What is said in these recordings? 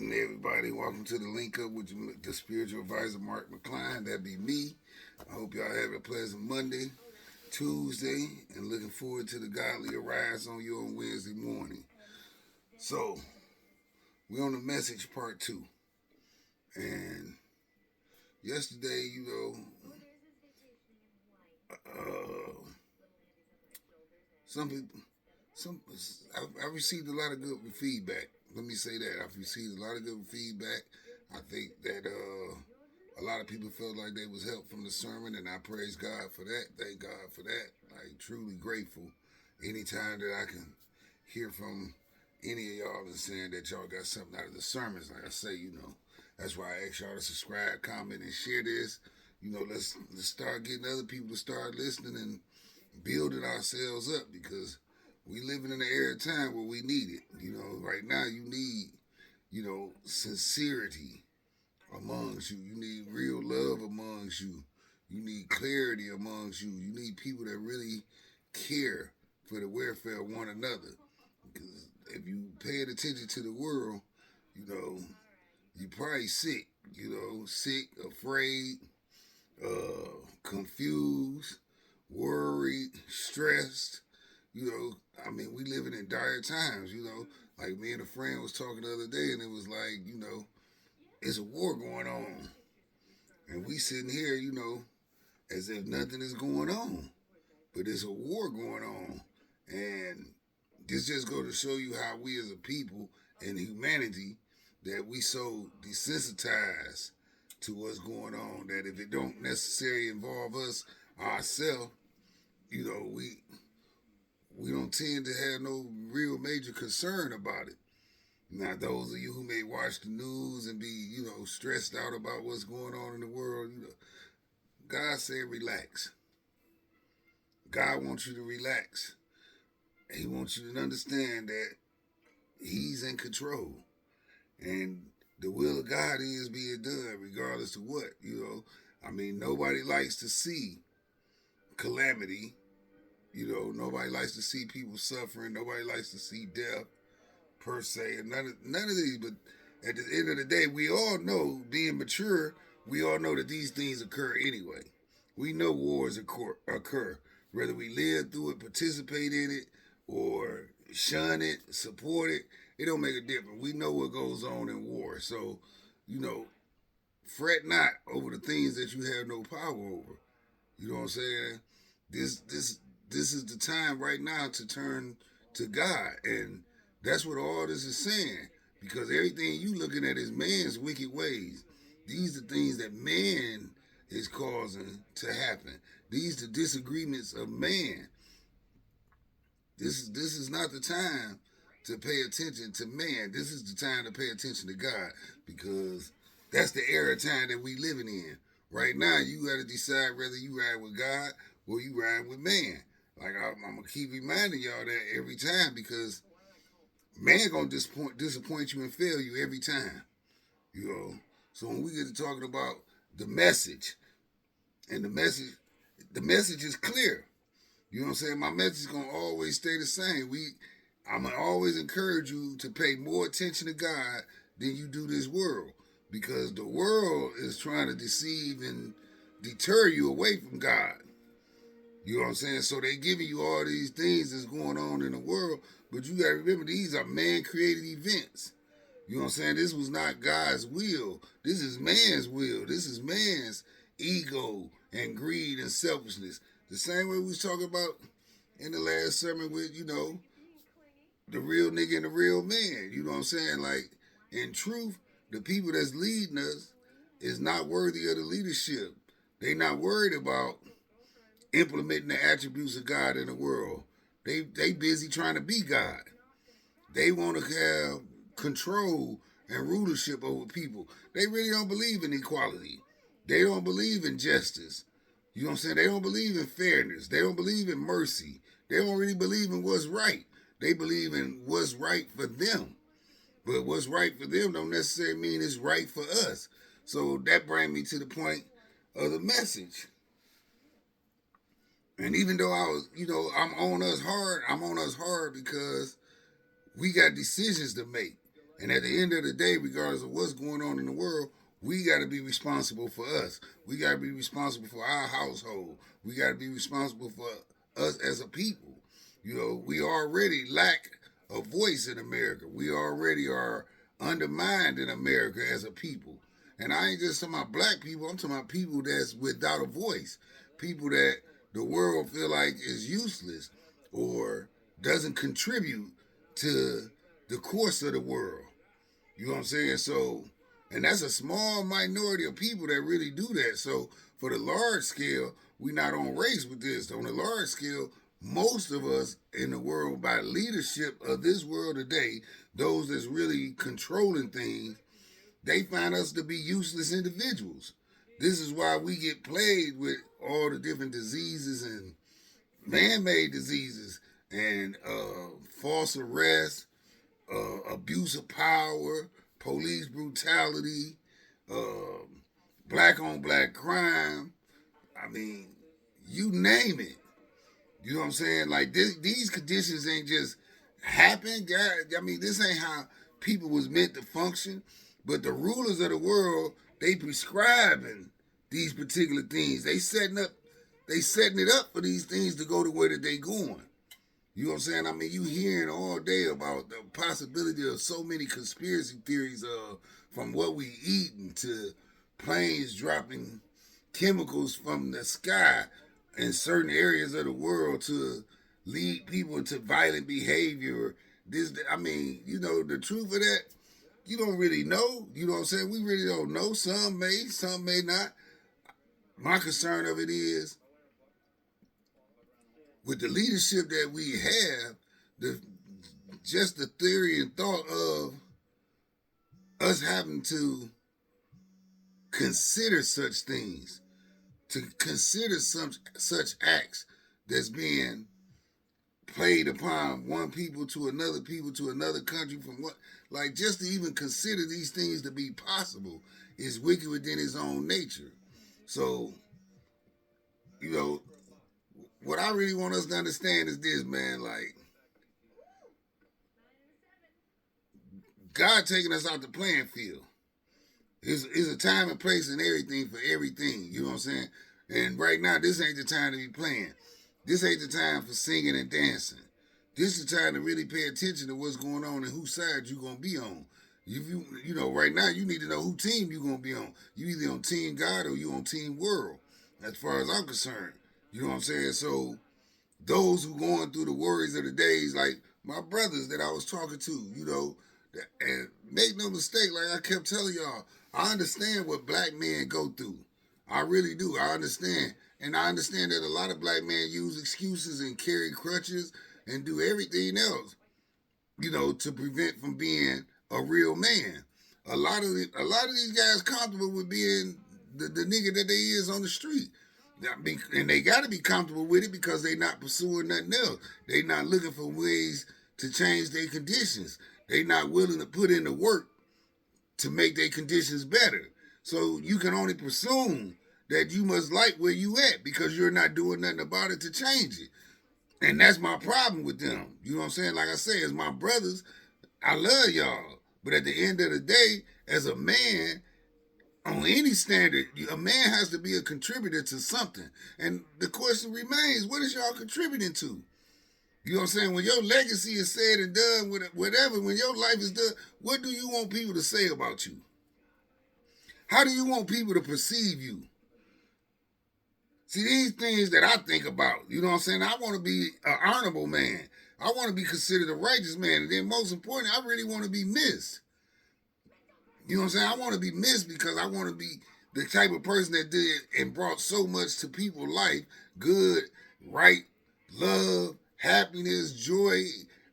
evening, everybody. Welcome to the link up with the spiritual advisor, Mark McCline. That be me. I hope y'all have a pleasant Monday, Tuesday, and looking forward to the godly arise on you on Wednesday morning. So, we're on the message part 2. And yesterday, uh, some people, I received a lot of good feedback. Let me say that. I've received a lot of good feedback. I think that a lot of people felt like they was helped from the sermon, and I praise God for that. Thank God for that. I'm truly grateful. Anytime that I can hear from any of y'all and saying that y'all got something out of the sermons, like I say, that's why I ask y'all to subscribe, comment, and share this. Let's start getting other people to start listening and building ourselves up, because we living in an era of time where we need it. Right now you need, sincerity amongst you. You need real love amongst you. You need clarity amongst you. You need people that really care for the welfare of one another. Because if you paying attention to the world, you probably sick. Sick, afraid, confused, worried, stressed. We living in dire times. Like me and a friend was talking the other day, and it was like, it's a war going on, and we sitting here, as if nothing is going on, but it's a war going on, and this just go to show you how we as a people and humanity, that we so desensitized to what's going on, that if it don't necessarily involve us ourselves, we don't tend to have no real major concern about it. Now, those of you who may watch the news and be, stressed out about what's going on in the world, God said relax. God wants you to relax. He wants you to understand that He's in control. And the will of God is being done regardless of what, Nobody likes to see calamity. Nobody likes to see people suffering. Nobody likes to see death, per se, and none of these. But at the end of the day, we all know, being mature, we all know that these things occur anyway. We know wars occur, whether we live through it, participate in it, or shun it, support it. It don't make a difference. We know what goes on in war. So, fret not over the things that you have no power over. You know what I'm saying? This is the time right now to turn to God, and that's what all this is saying. Because everything you looking at is man's wicked ways. These are things that man is causing to happen. These are disagreements of man. This is not the time to pay attention to man. This is the time to pay attention to God, because that's the era time that we living in. Right now, you got to decide whether you ride with God or you ride with man. Like I'm gonna keep reminding y'all that every time, because man gonna disappoint you and fail you every time. So when we get to talking about the message, and the message is clear. You know what I'm saying? My message is gonna always stay the same. I'm gonna always encourage you to pay more attention to God than you do this world, because the world is trying to deceive and deter you away from God. You know what I'm saying? So they giving you all these things that's going on in the world, but you gotta remember, these are man-created events. You know what I'm saying? This was not God's will. This is man's will. This is man's ego and greed and selfishness. The same way we was talking about in the last sermon with, the real nigga and the real man. You know what I'm saying? Like, in truth, the people that's leading us is not worthy of the leadership. They not worried about implementing the attributes of God in the world. They busy trying to be God. They want to have control and rulership over people. They really don't believe in equality. They don't believe in justice. You know what I'm saying? They don't believe in fairness. They don't believe in mercy. They don't really believe in what's right. They believe in what's right for them. But what's right for them don't necessarily mean it's right for us. So that brings me to the point of the message. And even though I'm on us hard because we got decisions to make. And at the end of the day, regardless of what's going on in the world, we got to be responsible for us. We got to be responsible for our household. We got to be responsible for us as a people. We already lack a voice in America. We already are undermined in America as a people. And I ain't just talking about black people. I'm talking about people that's without a voice. People that the world feel like is useless or doesn't contribute to the course of the world. You know what I'm saying? So, and that's a small minority of people that really do that. So, for the large scale, we not on race with this. On the large scale, most of us in the world, by leadership of this world today, those that's really controlling things, they find us to be useless individuals. This is why we get plagued with all the different diseases and man-made diseases and false arrest, abuse of power, police brutality, uh, black on black crime. I mean, you name it. You know what I'm saying? Like these conditions ain't just happen. God, I mean, this ain't how people was meant to function. But the rulers of the world, they prescribing these particular things. They setting it up for these things to go the way that they going. You know what I'm saying? I mean, you hearing all day about the possibility of so many conspiracy theories from what we eating to planes dropping chemicals from the sky in certain areas of the world to lead people into violent behavior. I mean, the truth of that, you don't really know. You know what I'm saying? We really don't know. Some may not. My concern of it is with the leadership that we have, just the theory and thought of us having to consider such things, to consider such acts that's being played upon one people to another country from what, like, just to even consider these things to be possible is wicked within its own nature. So, you know, what I really want us to understand is this, man. Like, God taking us out the playing field. It's a time and place and everything for everything. You know what I'm saying? And right now, this ain't the time to be playing. This ain't the time for singing and dancing. This is the time to really pay attention to what's going on and whose side you gonna be on. Right now you need to know who team you gonna be on. You either on Team God or you on Team World. As far as I'm concerned, you know what I'm saying. So those who going through the worries of the days, like my brothers that I was talking to, and make no mistake, like I kept telling y'all, I understand what black men go through. I really do. I understand. And I understand that a lot of black men use excuses and carry crutches and do everything else, to prevent from being a real man. A lot of these guys comfortable with being the nigga that they is on the street. And they got to be comfortable with it because they not pursuing nothing else. They not looking for ways to change their conditions. They not willing to put in the work to make their conditions better. So you can only presume that you must like where you at because you're not doing nothing about it to change it. And that's my problem with them. You know what I'm saying? Like I say, as my brothers, I love y'all. But at the end of the day, as a man, on any standard, a man has to be a contributor to something. And the question remains, what is y'all contributing to? You know what I'm saying? When your legacy is said and done, whatever, when your life is done, what do you want people to say about you? How do you want people to perceive you? See, these things that I think about, you know what I'm saying? I want to be an honorable man. I want to be considered a righteous man. And then most important, I really want to be missed. You know what I'm saying? I want to be missed because I want to be the type of person that did and brought so much to people's life. Good, right, love, happiness, joy,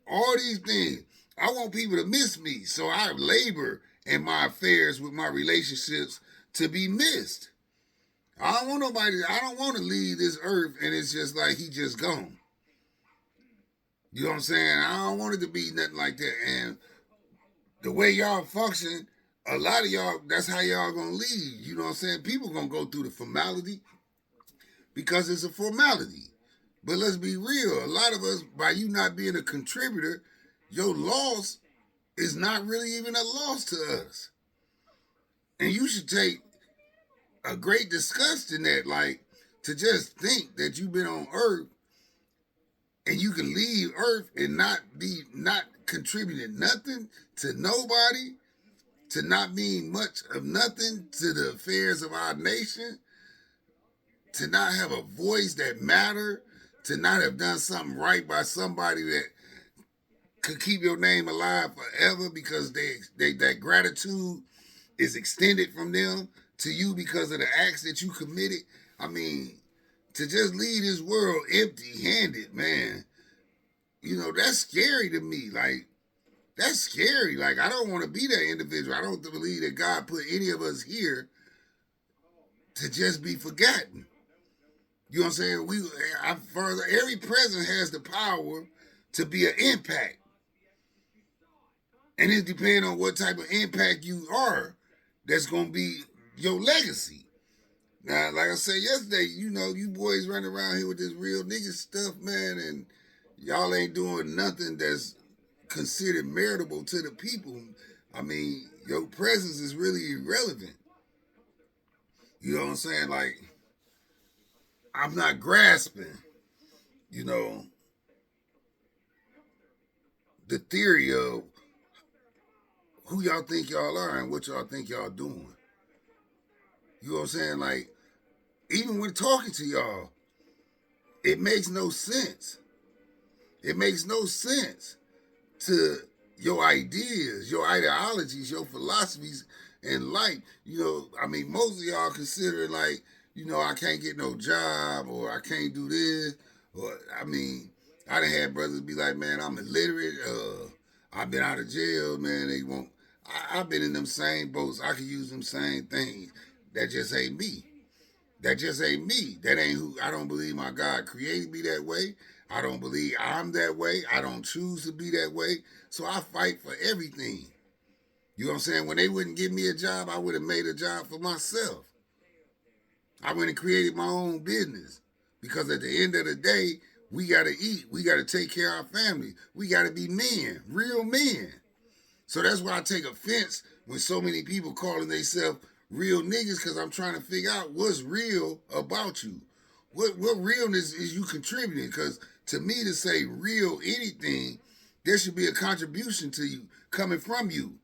all these things. I want people to miss me. So I labor in my affairs with my relationships to be missed. I don't want to leave this earth and it's just like he just gone. You know what I'm saying? I don't want it to be nothing like that. And the way y'all function, a lot of y'all, that's how y'all gonna leave. You know what I'm saying? People gonna go through the formality because it's a formality. But let's be real. A lot of us, by you not being a contributor, your loss is not really even a loss to us. And you should take a great disgust in that, like, to just think that you've been on Earth and you can leave Earth and not contributing nothing to nobody, to not mean much of nothing to the affairs of our nation, to not have a voice that matter, to not have done something right by somebody that could keep your name alive forever because that gratitude is extended from them to you because of the acts that you committed. I mean, to just leave this world empty-handed, man, that's scary to me. Like, that's scary. Like, I don't want to be that individual. I don't believe that God put any of us here to just be forgotten. You know what I'm saying? Every president has the power to be an impact. And it depends on what type of impact you are that's going to be your legacy. Now, like I said yesterday, you boys running around here with this real nigga stuff, man, and y'all ain't doing nothing that's considered meritable to the people. I mean, your presence is really irrelevant. You know what I'm saying? Like, I'm not grasping, the theory of who y'all think y'all are and what y'all think y'all doing. You know what I'm saying? Like, even when talking to y'all, it makes no sense. It makes no sense to your ideas, your ideologies, your philosophies in life. Most of y'all consider like, I can't get no job or I can't do this. Or, I done had brothers be like, man, I'm illiterate. I've been out of jail, man. They won't. I've been in them same boats. I can use them same things. That just ain't me. That just ain't me. That ain't who. I don't believe my God created me that way. I don't believe I'm that way. I don't choose to be that way. So I fight for everything. You know what I'm saying? When they wouldn't give me a job, I would have made a job for myself. I went and created my own business. Because at the end of the day, we got to eat. We got to take care of our family. We got to be men, real men. So that's why I take offense when so many people calling themselves real niggas, because I'm trying to figure out what's real about you. What realness is you contributing? Because to me, to say real anything, there should be a contribution to you coming from you.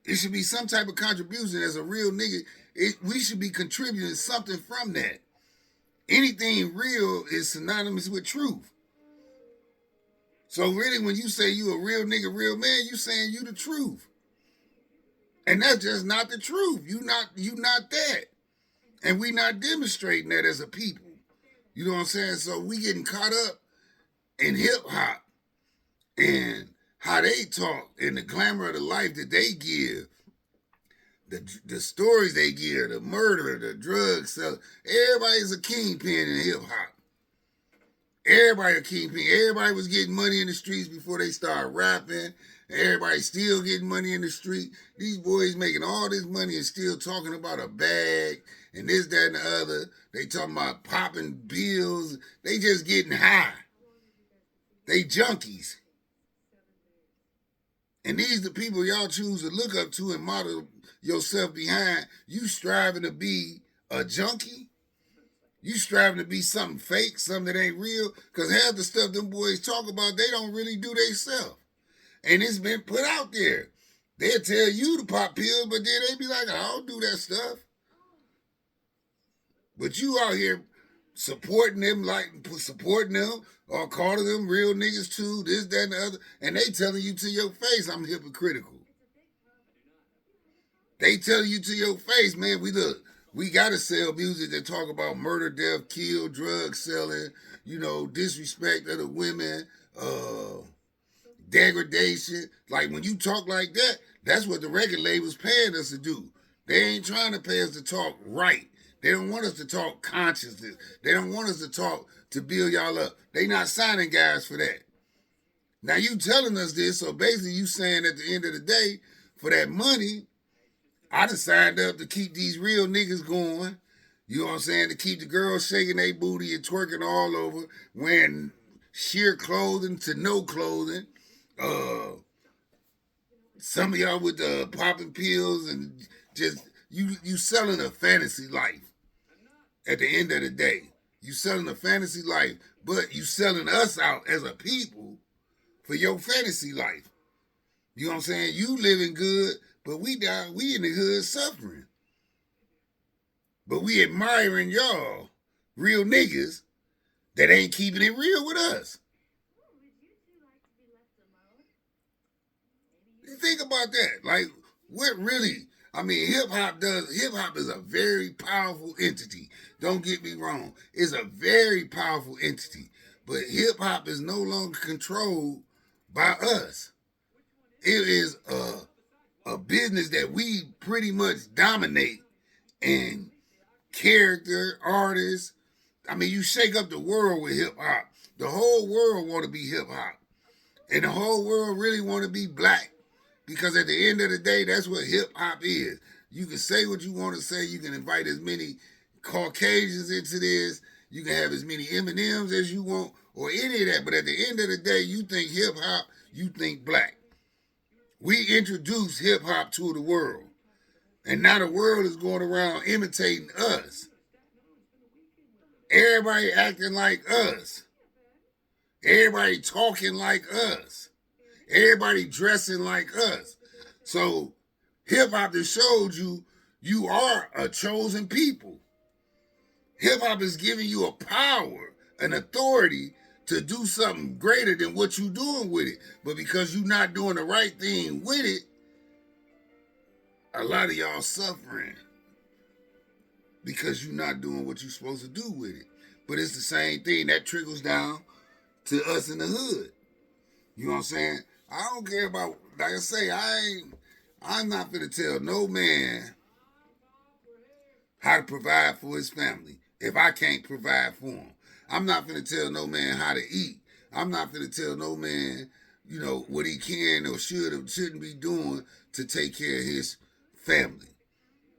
It should be some type of contribution as a real nigga. We should be contributing something from that. Anything real is synonymous with truth. So really, when you say you a real nigga, real man, you saying you the truth. And that's just not the truth. You not that. And we not demonstrating that as a people. You know what I'm saying? So we getting caught up in hip hop and how they talk and the glamour of the life that they give, the stories they give, the murder, the drugs. So everybody's a kingpin in hip hop. Everybody a kingpin. Everybody was getting money in the streets before they started rapping. Everybody still getting money in the street. These boys making all this money and still talking about a bag and this, that, and the other. They talking about popping bills. They just getting high. They junkies. And these the people y'all choose to look up to and model yourself behind. You striving to be a junkie? You striving to be something fake, something that ain't real? Because half the stuff them boys talk about, they don't really do themselves. And it's been put out there. They'll tell you to pop pills, but then they be like, I don't do that stuff. But you out here supporting them or calling them real niggas too, this, that, and the other, and they telling you to your face I'm hypocritical. They telling you to your face, man, we gotta sell music that talk about murder, death, kill, drug selling, disrespect of the women, degradation. Like when you talk like that, that's what the record label's paying us to do. They ain't trying to pay us to talk right. They don't want us to talk consciousness. They don't want us to talk to build y'all up. They not signing guys for that. Now you telling us this, so basically you saying at the end of the day, for that money, I done signed up to keep these real niggas going. You know what I'm saying? To keep the girls shaking their booty and twerking all over, wearing sheer clothing to no clothing, some of y'all with the popping pills and just you selling a fantasy life. At the end of the day, you selling a fantasy life, but you selling us out as a people for your fantasy life. You know what I'm saying? You living good, but we down, we in the hood suffering. But we admiring y'all, real niggas, that ain't keeping it real with us. You think about that. Like, what really, I mean, hip hop is a very powerful entity. Don't get me wrong. It's a very powerful entity. But hip hop is no longer controlled by us. It is a business that we pretty much dominate in character, artists. I mean, you shake up the world with hip hop. The whole world want to be hip hop. And the whole world really want to be black. Because at the end of the day, that's what hip hop is. You can say what you want to say. You can invite as many Caucasians into this. You can have as many M&Ms as you want or any of that. But at the end of the day, you think hip hop, you think black. We introduced hip hop to the world. And now the world is going around imitating us. Everybody acting like us. Everybody talking like us. Everybody dressing like us. So hip hop has showed you you are a chosen people. Hip hop is giving you a power, an authority to do something greater than what you're doing with it. But because you're not doing the right thing with it, a lot of y'all suffering because you're not doing what you're supposed to do with it. But it's the same thing that trickles down to us in the hood. You know what I'm saying? I don't care about, like I say, I'm not gonna tell no man how to provide for his family if I can't provide for him. I'm not gonna tell no man how to eat. I'm not gonna tell no man, you know, what he can or should or shouldn't be doing to take care of his family.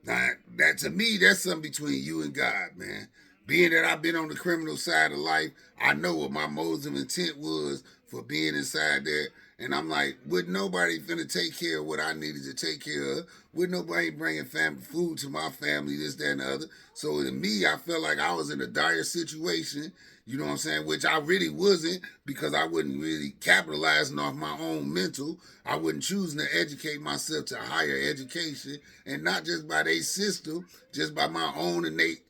Now, that to me, that's something between you and God, man. Being that I've been on the criminal side of life, I know what my motives and intent was for being inside there. And I'm like, would nobody finna take care of what I needed to take care of? Would nobody bringing family food to my family, this, that, and the other? So to me, I felt like I was in a dire situation, you know what I'm saying? Which I really wasn't, because I wasn't really capitalizing off my own mental. I wasn't choosing to educate myself to higher education, and not just by their system, just by my own innate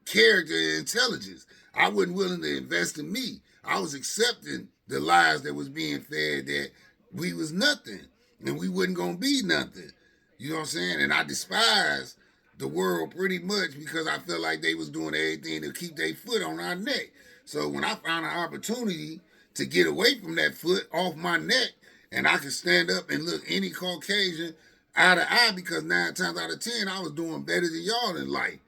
character and intelligence. I wasn't willing to invest in me. I was accepting the lies that was being fed that we was nothing and we wasn't gonna be nothing. You know what I'm saying? And I despised the world pretty much because I felt like they was doing everything to keep their foot on our neck. So when I found an opportunity to get away from that foot off my neck, and I could stand up and look any Caucasian eye to eye, because 9 times out of 10 I was doing better than y'all in life.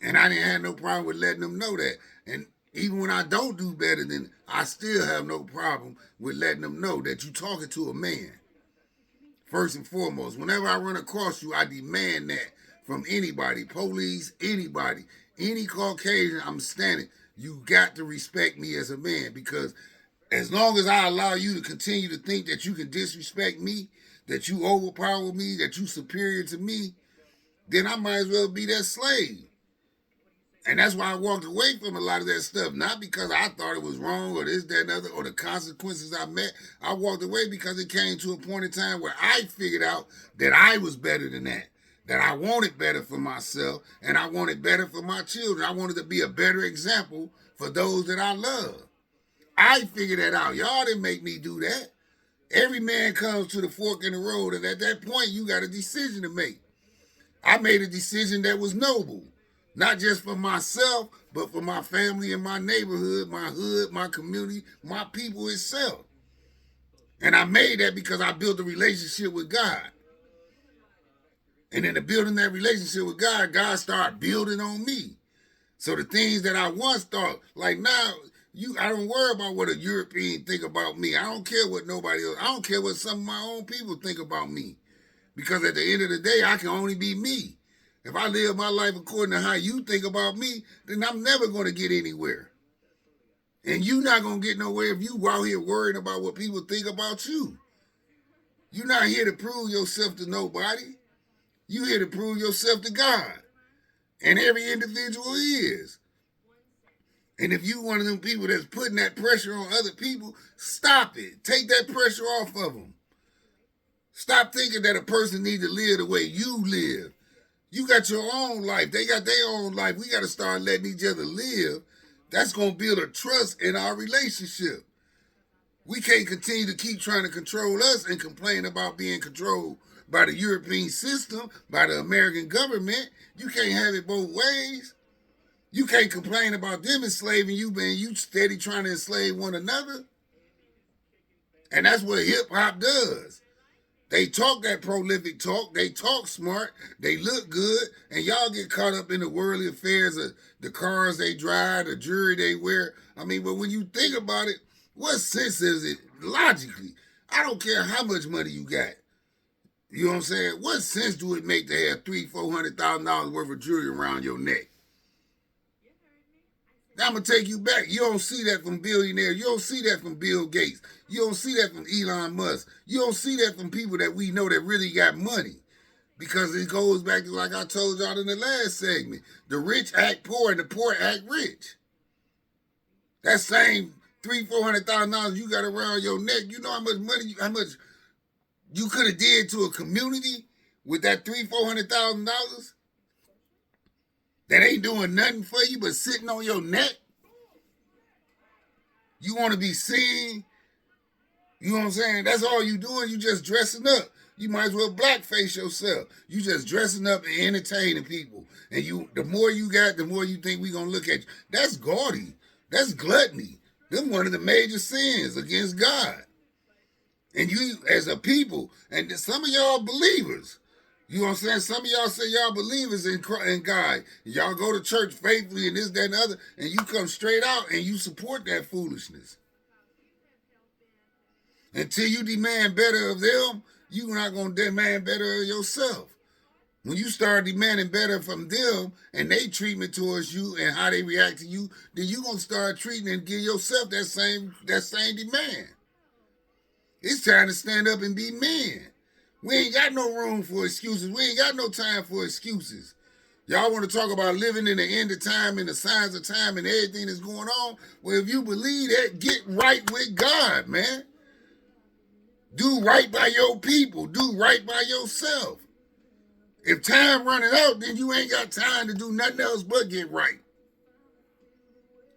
And I didn't have no problem with letting them know that. And even when I don't do better than, I still have no problem with letting them know that you're talking to a man. First and foremost, whenever I run across you, I demand that from anybody, police, anybody, any Caucasian, I'm standing. You got to respect me as a man, because as long as I allow you to continue to think that you can disrespect me, that you overpower me, that you superior to me, then I might as well be that slave. And that's why I walked away from a lot of that stuff. Not because I thought it was wrong or this, that, and other, or the consequences I met. I walked away because it came to a point in time where I figured out that I was better than that. That I wanted better for myself, and I wanted better for my children. I wanted to be a better example for those that I love. I figured that out. Y'all didn't make me do that. Every man comes to the fork in the road, and at that point, you got a decision to make. I made a decision that was noble. Not just for myself, but for my family and my neighborhood, my hood, my community, my people itself. And I made that because I built a relationship with God. And in the building that relationship with God, God started building on me. So the things that I once thought, like now, I don't worry about what a European think about me. I don't care what nobody else, I don't care what some of my own people think about me. Because at the end of the day, I can only be me. If I live my life according to how you think about me, then I'm never going to get anywhere. And you're not going to get nowhere if you out here worrying about what people think about you. You're not here to prove yourself to nobody. You're here to prove yourself to God. And every individual is. And if you one of them people that's putting that pressure on other people, stop it. Take that pressure off of them. Stop thinking that a person needs to live the way you live. You got your own life. They got their own life. We got to start letting each other live. That's going to build a trust in our relationship. We can't continue to keep trying to control us and complain about being controlled by the European system, by the American government. You can't have it both ways. You can't complain about them enslaving you, but you steady trying to enslave one another. And that's what hip-hop does. They talk that prolific talk. They talk smart. They look good. And y'all get caught up in the worldly affairs of the cars they drive, the jewelry they wear. I mean, but when you think about it, what sense is it logically? I don't care how much money you got. You know what I'm saying? What sense do it make to have $300,000-$400,000 worth of jewelry around your neck? Now I'm going to take you back. You don't see that from billionaires. You don't see that from Bill Gates. You don't see that from Elon Musk. You don't see that from people that we know that really got money. Because it goes back to, like I told y'all in the last segment, the rich act poor and the poor act rich. That same $300,000-$400,000 you got around your neck, you know how much you could have did to a community with that $300,000-$400,000? That ain't doing nothing for you but sitting on your neck? You want to be seen? You know what I'm saying? That's all you doing. You just dressing up. You might as well blackface yourself. You just dressing up and entertaining people. And the more you got, the more you think we going to look at you. That's gaudy. That's gluttony. Them one of the major sins against God. And you, as a people, and some of y'all believers, you know what I'm saying? Some of y'all say y'all believers in God. Y'all go to church faithfully and this, that, and the other, and you come straight out and you support that foolishness. Until you demand better of them, you're not going to demand better of yourself. When you start demanding better from them and they treatment towards you and how they react to you, then you're going to start treating and give yourself that same demand. It's time to stand up and be men. We ain't got no room for excuses. We ain't got no time for excuses. Y'all want to talk about living in the end of time and the signs of time and everything that's going on? Well, if you believe that, get right with God, man. Do right by your people. Do right by yourself. If time running out, then you ain't got time to do nothing else but get right.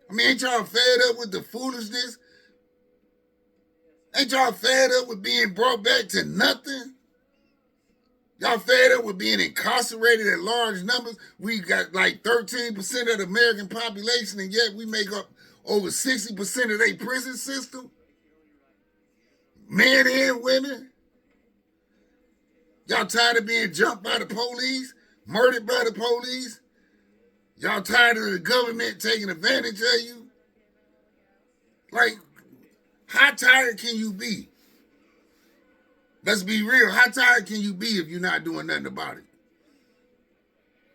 I mean, ain't y'all fed up with the foolishness? Ain't y'all fed up with being brought back to nothing? Y'all fed up with being incarcerated at large numbers? We got like 13% of the American population, and yet we make up over 60% of their prison system? Men and women? Y'all tired of being jumped by the police? Murdered by the police? Y'all tired of the government taking advantage of you? Like, how tired can you be? Let's be real. How tired can you be if you're not doing nothing about it?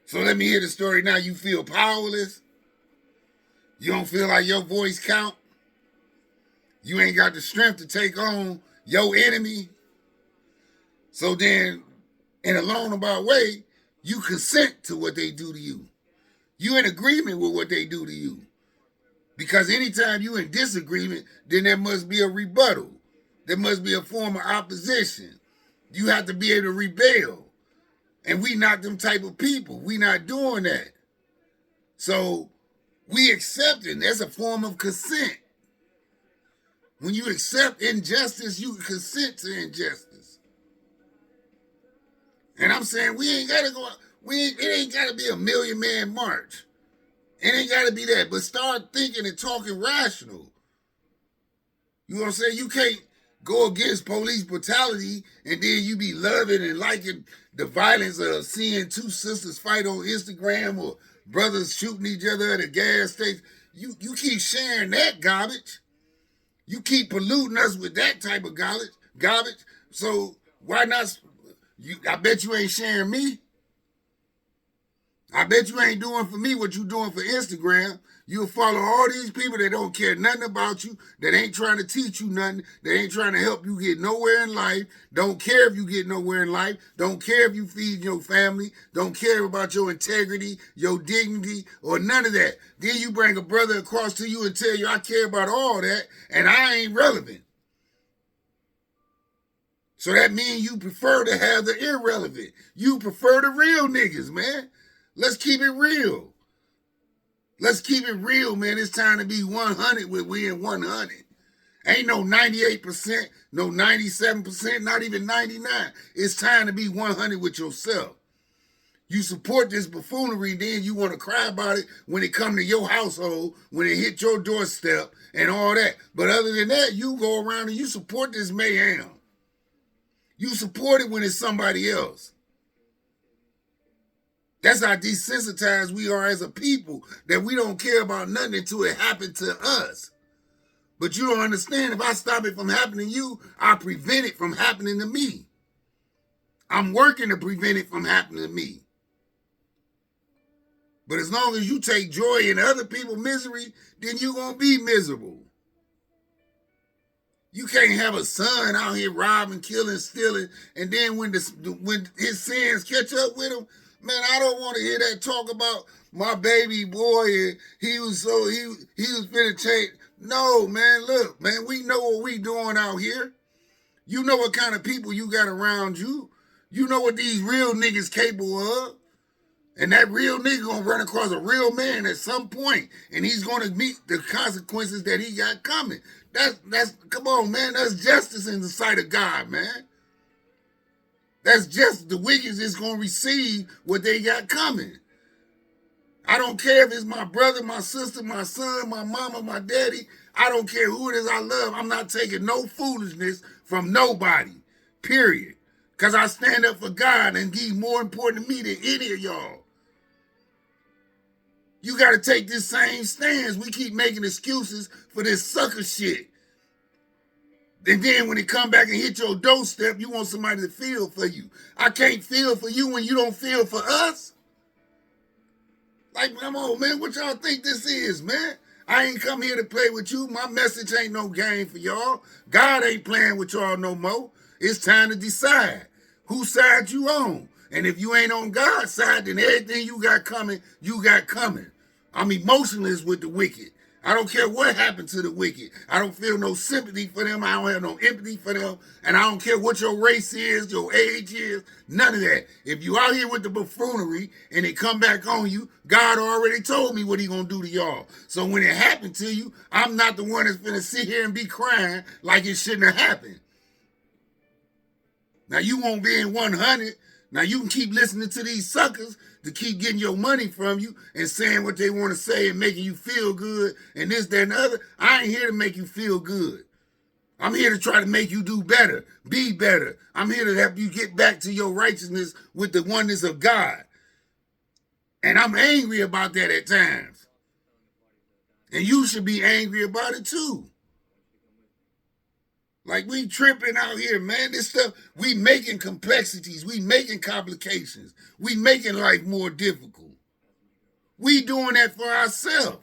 So let me hear the story now. You feel powerless? You don't feel like your voice count? You ain't got the strength to take on your enemy? So then, in a roundabout way, you consent to what they do to you. You in agreement with what they do to you. Because anytime you in disagreement, then there must be a rebuttal. There must be a form of opposition. You have to be able to rebel. And we not them type of people. We not doing that. So we accepting. That's a form of consent. When you accept injustice, you consent to injustice. And I'm saying we ain't got to go, it ain't got to be a million-man march. It ain't got to be that. But start thinking and talking rational. You know what I'm saying? You can't go against police brutality and then you be loving and liking the violence of seeing two sisters fight on Instagram or brothers shooting each other at a gas station. You keep sharing that garbage. You keep polluting us with that type of garbage. So why not? I bet you ain't sharing me. I bet you ain't doing for me what you doing for Instagram. You'll follow all these people that don't care nothing about you, that ain't trying to teach you nothing, that ain't trying to help you get nowhere in life, don't care if you get nowhere in life, don't care if you feed your family, don't care about your integrity, your dignity, or none of that. Then you bring a brother across to you and tell you, I care about all that, and I ain't relevant. So that means you prefer to have the irrelevant. You prefer the real niggas, man. Let's keep it real. Let's keep it real, man. It's time to be 100 with we in 100. Ain't no 98%, no 97%, not even 99. It's time to be 100 with yourself. You support this buffoonery, then you want to cry about it when it come to your household, when it hit your doorstep and all that. But other than that, you go around and you support this mayhem. You support it when it's somebody else. That's how desensitized we are as a people, that we don't care about nothing until it happened to us. But you don't understand, if I stop it from happening to you, I prevent it from happening to me. I'm working to prevent it from happening to me. But as long as you take joy in other people's misery, then you're going to be miserable. You can't have a son out here robbing, killing, stealing, and then when his sins catch up with him, man, I don't want to hear that talk about my baby boy and he was finna change. No, man, look, man, we know what we doing out here. You know what kind of people you got around you. You know what these real niggas capable of. And that real nigga gonna run across a real man at some point, and he's gonna meet the consequences that he got coming. That's come on, man. That's justice in the sight of God, man. That's just the wicked is going to receive what they got coming. I don't care if it's my brother, my sister, my son, my mama, my daddy. I don't care who it is I love. I'm not taking no foolishness from nobody, period. Because I stand up for God and He's more important to me than any of y'all. You got to take this same stance. We keep making excuses for this sucker shit. And then when it come back and hit your doorstep, you want somebody to feel for you. I can't feel for you when you don't feel for us. Like, come on, man, what y'all think this is, man? I ain't come here to play with you. My message ain't no game for y'all. God ain't playing with y'all no more. It's time to decide whose side you on. And if you ain't on God's side, then everything you got coming, you got coming. I'm emotionless with the wicked. I don't care what happened to the wicked. I don't feel no sympathy for them. I don't have no empathy for them. And I don't care what your race is, your age is, none of that. If you out here with the buffoonery and it come back on you, God already told me what He gonna do to y'all. So when it happened to you, I'm not the one that's gonna sit here and be crying like it shouldn't have happened. Now you won't be in 100. Now you can keep listening to these suckers to keep getting your money from you and saying what they want to say and making you feel good and this, that, and the other. I ain't here to make you feel good. I'm here to try to make you do better, be better. I'm here to help you get back to your righteousness with the oneness of God. And I'm angry about that at times. And you should be angry about it too. Like, we tripping out here, man. This stuff, we making complexities. We making complications. We making life more difficult. We doing that for ourselves.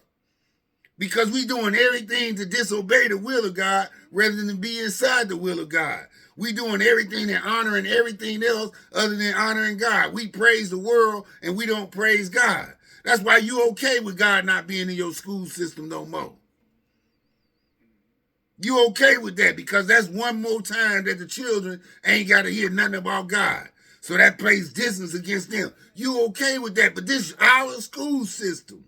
Because we doing everything to disobey the will of God rather than be inside the will of God. We doing everything and honoring everything else other than honoring God. We praise the world and we don't praise God. That's why you okay with God not being in your school system no more. You okay with that because that's one more time that the children ain't got to hear nothing about God. So that plays distance against them. You okay with that, but this is our school system.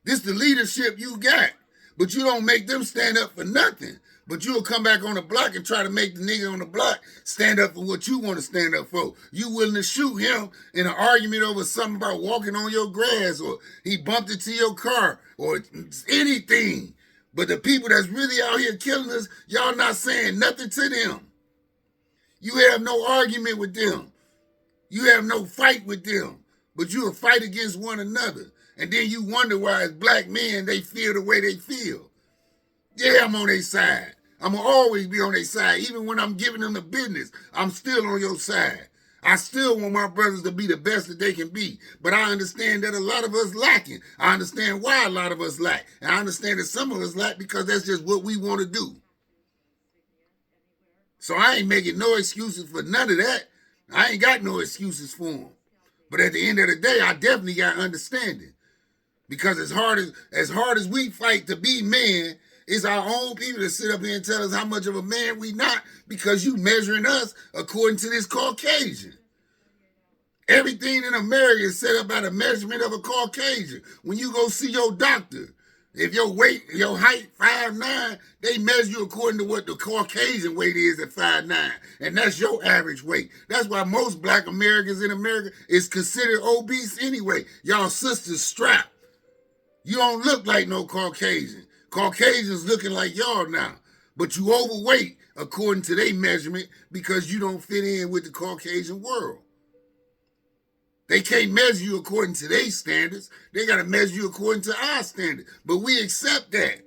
This is the leadership you got, but you don't make them stand up for nothing. But you'll come back on the block and try to make the nigga on the block stand up for what you want to stand up for. You willing to shoot him in an argument over something about walking on your grass or he bumped into your car or anything. But the people that's really out here killing us, y'all not saying nothing to them. You have no argument with them. You have no fight with them. But you'll fight against one another. And then you wonder why as black men, they feel the way they feel. Yeah, I'm on their side. I'm going to always be on their side. Even when I'm giving them the business, I'm still on your side. I still want my brothers to be the best that they can be. But I understand that a lot of us lacking. I understand why a lot of us lack. And I understand that some of us lack because that's just what we want to do. So I ain't making no excuses for none of that. I ain't got no excuses for them. But at the end of the day, I definitely got understanding. Because as hard as we fight to be men, it's our own people that sit up here and tell us how much of a man we not because you measuring us according to this Caucasian. Everything in America is set up by the measurement of a Caucasian. When you go see your doctor, if your weight, your height 5'9", they measure you according to what the Caucasian weight is at 5'9", and that's your average weight. That's why most black Americans in America is considered obese anyway. Y'all sisters strapped. You don't look like no Caucasian. Caucasians looking like y'all now. But you overweight according to their measurement because you don't fit in with the Caucasian world. They can't measure you according to their standards. They got to measure you according to our standards. But we accept that.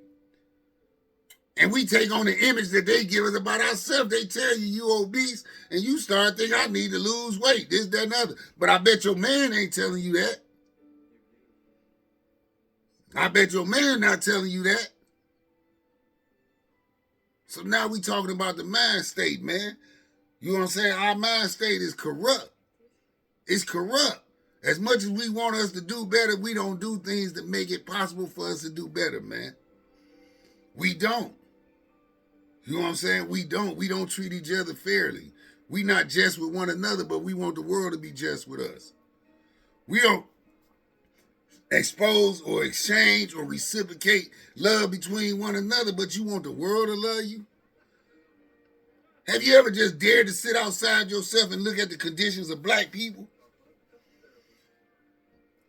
And we take on the image that they give us about ourselves. They tell you you obese and you start thinking I need to lose weight, this, that, and other. But I bet your man ain't telling you that. I bet your man not telling you that. So now we talking about the mind state, man. You know what I'm saying? Our mind state is corrupt. It's corrupt. As much as we want us to do better, we don't do things that make it possible for us to do better, man. We don't. You know what I'm saying? We don't. We don't treat each other fairly. We not just with one another, but we want the world to be just with us. We don't expose or exchange or reciprocate love between one another, but you want the world to love you? Have you ever just dared to sit outside yourself and look at the conditions of black people?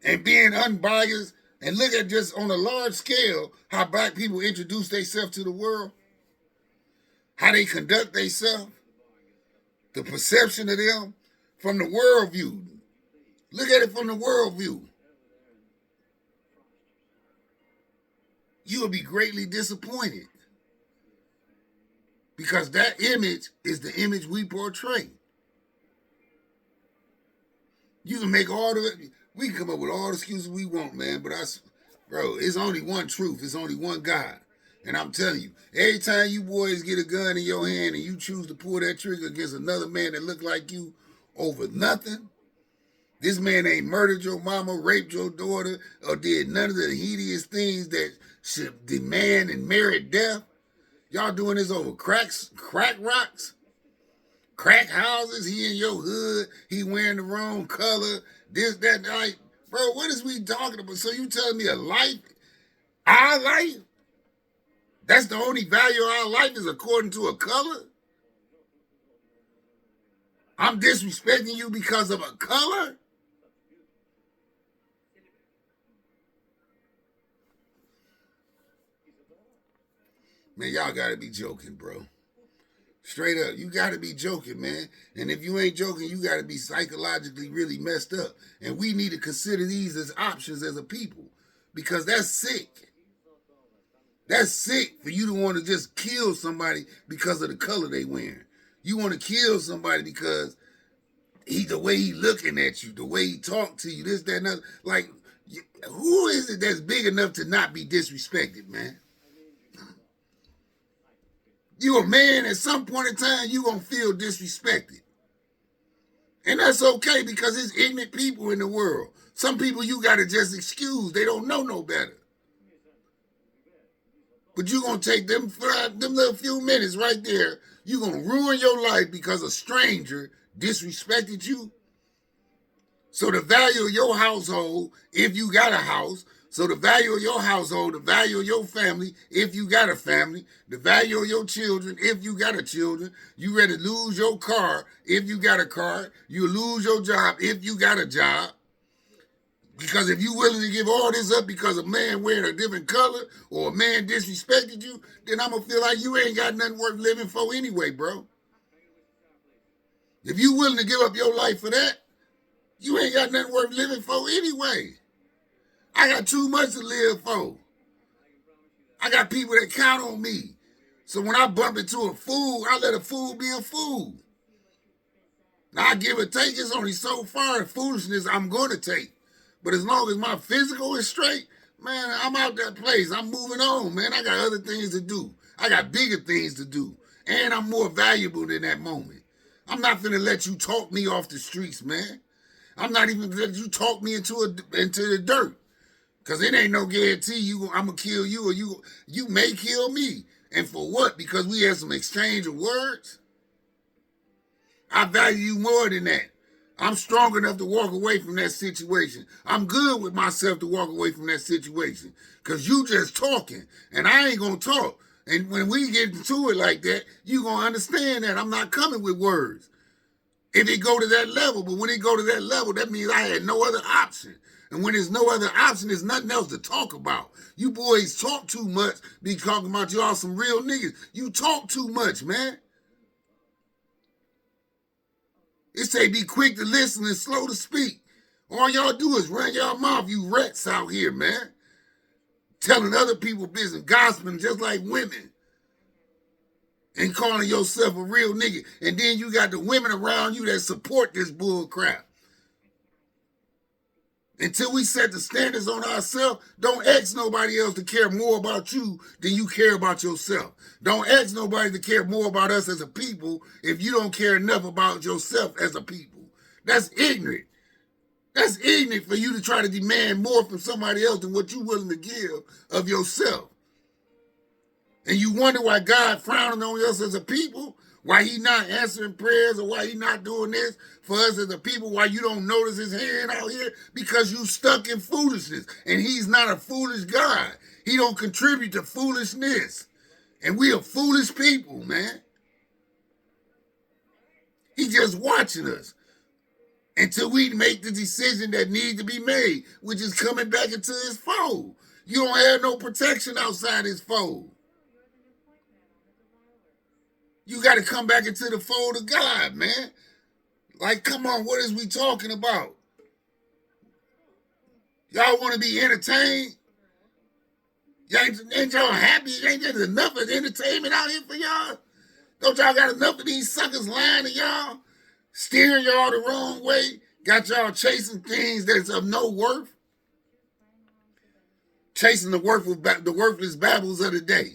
And being unbiased and look at just on a large scale how black people introduce themselves to the world, how they conduct themselves, the perception of them from the world view. Look at it from the world view. You will be greatly disappointed because that image is the image we portray. You can make we can come up with all the excuses we want, man, but bro, it's only one truth. It's only one God. And I'm telling you, every time you boys get a gun in your hand and you choose to pull that trigger against another man that look like you over nothing, this man ain't murdered your mama, raped your daughter, or did none of the hideous things that should demand and merit death. Y'all doing this over crack rocks, crack houses. He in your hood. He wearing the wrong color. This, that, like, bro, what is we talking about? So you telling me a life, our life? That's the only value of our life is according to a color? I'm disrespecting you because of a color? Man, y'all gotta be joking, bro. Straight up, you gotta be joking, man. And if you ain't joking, you gotta be psychologically really messed up. And we need to consider these as options as a people because that's sick. That's sick for you to want to just kill somebody because of the color they wearing. You want to kill somebody because the way he looking at you, the way he talk to you, this, that, and other. Like, who is it that's big enough to not be disrespected, man? You a man, at some point in time, you gonna feel disrespected. And that's okay because it's ignorant people in the world. Some people you gotta just excuse. They don't know no better. But you gonna take them little few minutes right there. You gonna ruin your life because a stranger disrespected you. So the value of your household, if you got a house, so the value of your household, the value of your family, if you got a family, the value of your children, if you got a children, you ready to lose your car if you got a car, you lose your job if you got a job. Because if you willing to give all this up because a man wearing a different color or a man disrespected you, then I'm going to feel like you ain't got nothing worth living for anyway, bro. If you willing to give up your life for that, you ain't got nothing worth living for anyway. I got too much to live for. I got people that count on me. So when I bump into a fool, I let a fool be a fool. Now, I give or take, it's only so far of foolishness I'm going to take. But as long as my physical is straight, man, I'm out that place. I'm moving on, man. I got other things to do. I got bigger things to do. And I'm more valuable than that moment. I'm not finna let you talk me off the streets, man. I'm not even gonna let you talk me into the dirt. Cause it ain't no guarantee I'm gonna kill you or you may kill me. And for what? Because we had some exchange of words? I value you more than that. I'm strong enough to walk away from that situation. I'm good with myself to walk away from that situation. Because you just talking, and I ain't going to talk. And when we get into it like that, you going to understand that I'm not coming with words. If it go to that level, but when it go to that level, that means I had no other option. And when there's no other option, there's nothing else to talk about. You boys talk too much, be talking about y'all some real niggas. You talk too much, man. It say be quick to listen and slow to speak. All y'all do is run y'all mouth, you rats out here, man. Telling other people business, gossiping just like women. And calling yourself a real nigga. And then you got the women around you that support this bull crap. Until we set the standards on ourselves, don't ask nobody else to care more about you than you care about yourself. Don't ask nobody to care more about us as a people if you don't care enough about yourself as a people. That's ignorant. That's ignorant for you to try to demand more from somebody else than what you're willing to give of yourself. And you wonder why God frowning on us as a people, why he not answering prayers or why he not doing this for us as a people, why you don't notice his hand out here, because you stuck in foolishness. And he's not a foolish God. He don't contribute to foolishness. And we are foolish people, man. He just watching us until we make the decision that needs to be made, which is coming back into his fold. You don't have no protection outside his fold. You got to come back into the fold of God, man. Like, come on, what is we talking about? Y'all want to be entertained? Ain't y'all happy? Ain't there enough of entertainment out here for y'all? Don't y'all got enough of these suckers lying to y'all? Steering y'all the wrong way? Got y'all chasing things that's of no worth? Chasing the worthless babbles of the day.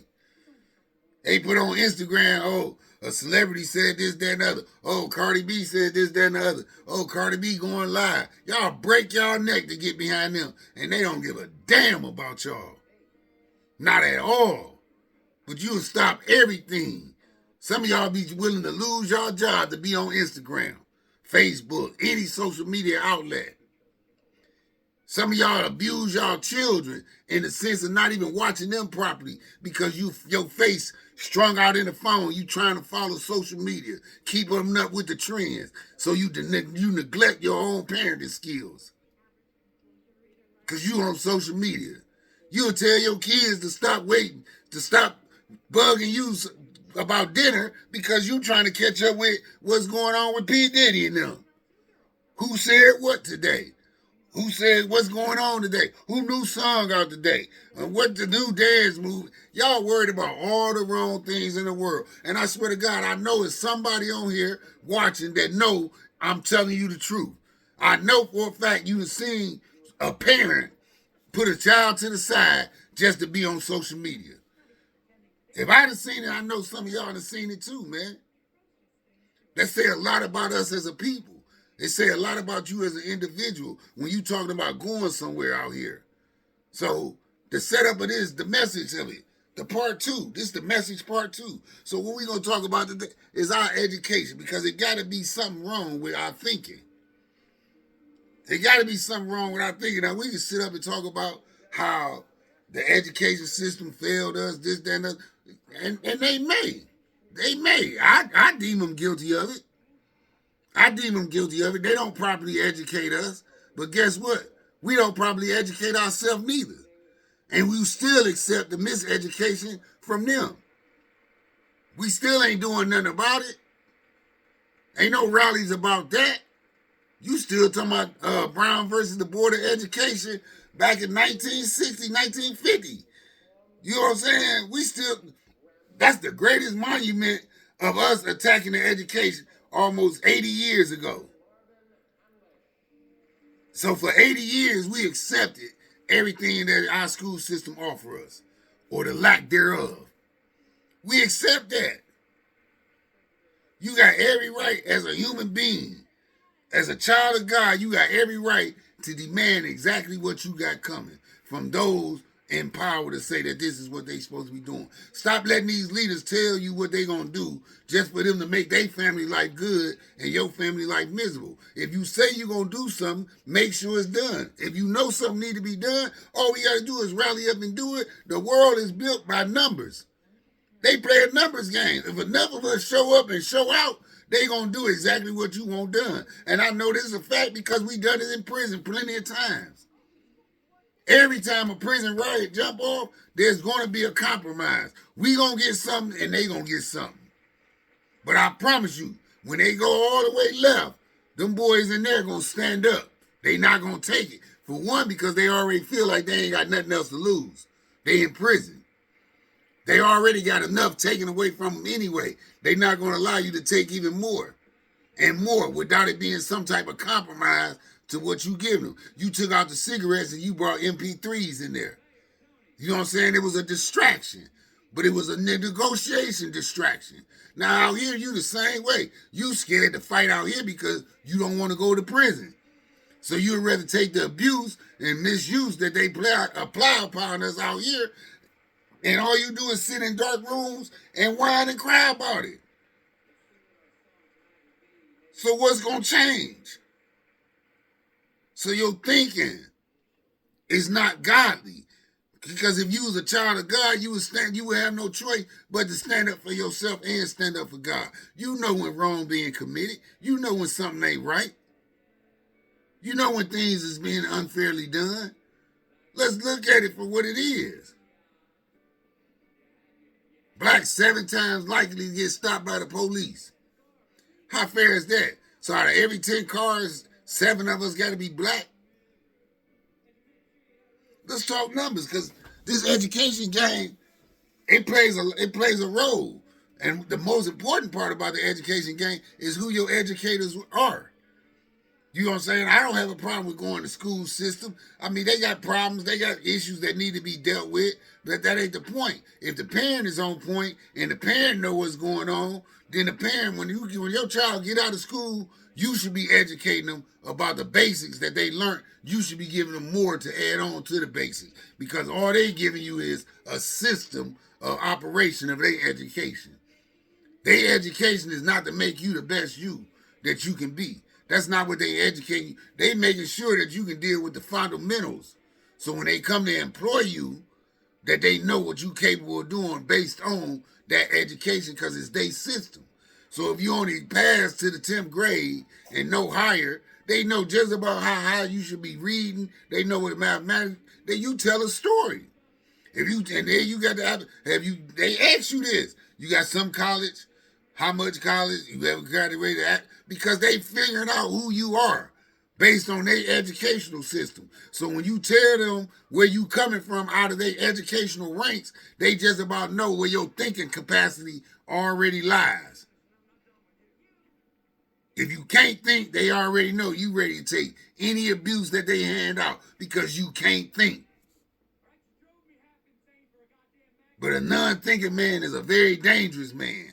They put on Instagram, oh, a celebrity said this, that, and the other. Oh, Cardi B said this, that, and the other. Oh, Cardi B going live. Y'all break y'all neck to get behind them, and they don't give a damn about y'all. Not at all. But you'll stop everything. Some of y'all be willing to lose y'all job to be on Instagram, Facebook, any social media outlet. Some of y'all abuse y'all children in the sense of not even watching them properly because your face strung out in the phone. You trying to follow social media, keep them up with the trends, so you neglect your own parenting skills because you on social media. You'll tell your kids to stop waiting, to stop bugging you about dinner because you trying to catch up with what's going on with P. Diddy and them. Who said what today? Who said what's going on today? Who new song out today? And what the new dance move? Y'all worried about all the wrong things in the world. And I swear to God, I know it's somebody on here watching that know I'm telling you the truth. I know for a fact you've seen a parent put a child to the side just to be on social media. If I'd have seen it, I know some of y'all have seen it too, man. That say a lot about us as a people. They say a lot about you as an individual when you talking about going somewhere out here. So the setup of this, the message of it, the part 2, this is the message part 2. So what we're going to talk about today is our education, because it got to be something wrong with our thinking. It got to be something wrong with our thinking. Now, we can sit up and talk about how the education system failed us, this, that, and that. And they may. They may. I deem them guilty of it. I deem them guilty of it. They don't properly educate us. But guess what? We don't properly educate ourselves neither. And we still accept the miseducation from them. We still ain't doing nothing about it. Ain't no rallies about that. You still talking about Brown versus the Board of Education back in 1960, 1950. You know what I'm saying? That's the greatest monument of us attacking the education. almost 80 years ago. So for 80 years, we accepted everything that our school system offers us, or the lack thereof. We accept that. You got every right as a human being, as a child of God, you got every right to demand exactly what you got coming from those in power to say that this is what they supposed to be doing. Stop letting these leaders tell you what they gonna do just for them to make their family life good and your family life miserable. If you say you're gonna do something, make sure it's done. If you know something need to be done, all we gotta do is rally up and do it. The world is built by numbers. They play a numbers game. If enough of us show up and show out, they gonna do exactly what you want done. And I know this is a fact because we done it in prison plenty of times. Every time a prison riot jump off, there's gonna be a compromise. We gonna get something and they gonna get something. But I promise you, when they go all the way left, them boys in there gonna stand up. They not gonna take it. For one, because they already feel like they ain't got nothing else to lose. They in prison. They already got enough taken away from them anyway. They're not going to allow you to take even more and more without it being some type of compromise to what you give them. You took out the cigarettes and you brought MP3s in there. You know what I'm saying? It was a distraction, but it was a negotiation distraction. Now out here, you the same way. You scared to fight out here because you don't want to go to prison. So you'd rather take the abuse and misuse that they apply upon us out here, and all you do is sit in dark rooms and whine and cry about it. So what's going to change? So your thinking is not godly. Because if you was a child of God, you would have no choice but to stand up for yourself and stand up for God. You know when wrong being committed. You know when something ain't right. You know when things is being unfairly done. Let's look at it for what it is. Blacks 7 times likely to get stopped by the police. How fair is that? So out of every 10 cars, 7 of us got to be black? Let's talk numbers, because this education game, it plays a role. And the most important part about the education game is who your educators are. You know what I'm saying? I don't have a problem with going to school system. I mean, they got problems. They got issues that need to be dealt with. But that ain't the point. If the parent is on point and the parent know what's going on, then the parent, when your child get out of school, you should be educating them about the basics that they learned. You should be giving them more to add on to the basics, because all they giving you is a system of operation of their education. Their education is not to make you the best you that you can be. That's not what they educate you. They making sure that you can deal with the fundamentals. So when they come to employ you, that they know what you're capable of doing based on that education, because it's their system. So if you only pass to the 10th grade and no higher, they know just about how high you should be reading. They know what mathematics. Then you tell a story. And then you got to they ask you this. You got some college, how much college, you ever graduated at? Because they figuring out who you are based on their educational system. So when you tell them where you coming from out of their educational ranks, they just about know where your thinking capacity already lies. If you can't think, they already know you ready to take any abuse that they hand out because you can't think. But a non-thinking man is a very dangerous man.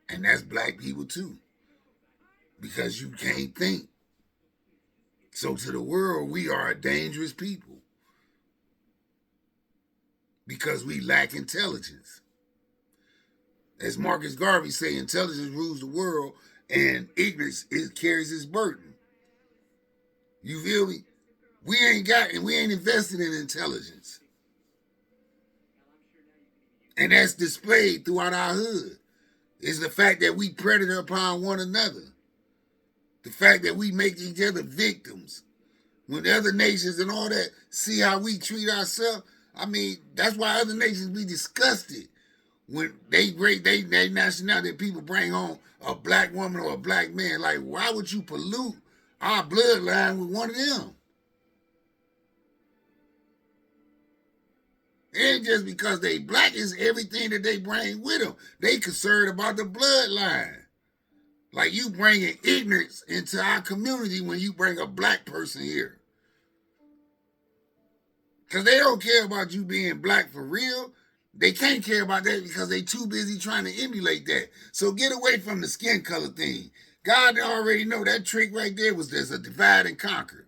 And that's black people too. Because you can't think. So to the world, we are a dangerous people. Because we lack intelligence. As Marcus Garvey say, intelligence rules the world and ignorance carries its burden. You feel me? We ain't invested in intelligence. And that's displayed throughout our hood. It's the fact that we predator upon one another. The fact that we make each other victims. When the other nations and all that see how we treat ourselves, I mean, that's why other nations be disgusted when they nationality, people bring home a black woman or a black man. Like, why would you pollute our bloodline with one of them? It ain't just because they black, it's everything that they bring with them. They concerned about the bloodline. Like you bringing ignorance into our community when you bring a black person here. Because they don't care about you being black for real. They can't care about that because they too busy trying to emulate that. So get away from the skin color thing. God already know that trick right there was there's a divide and conquer.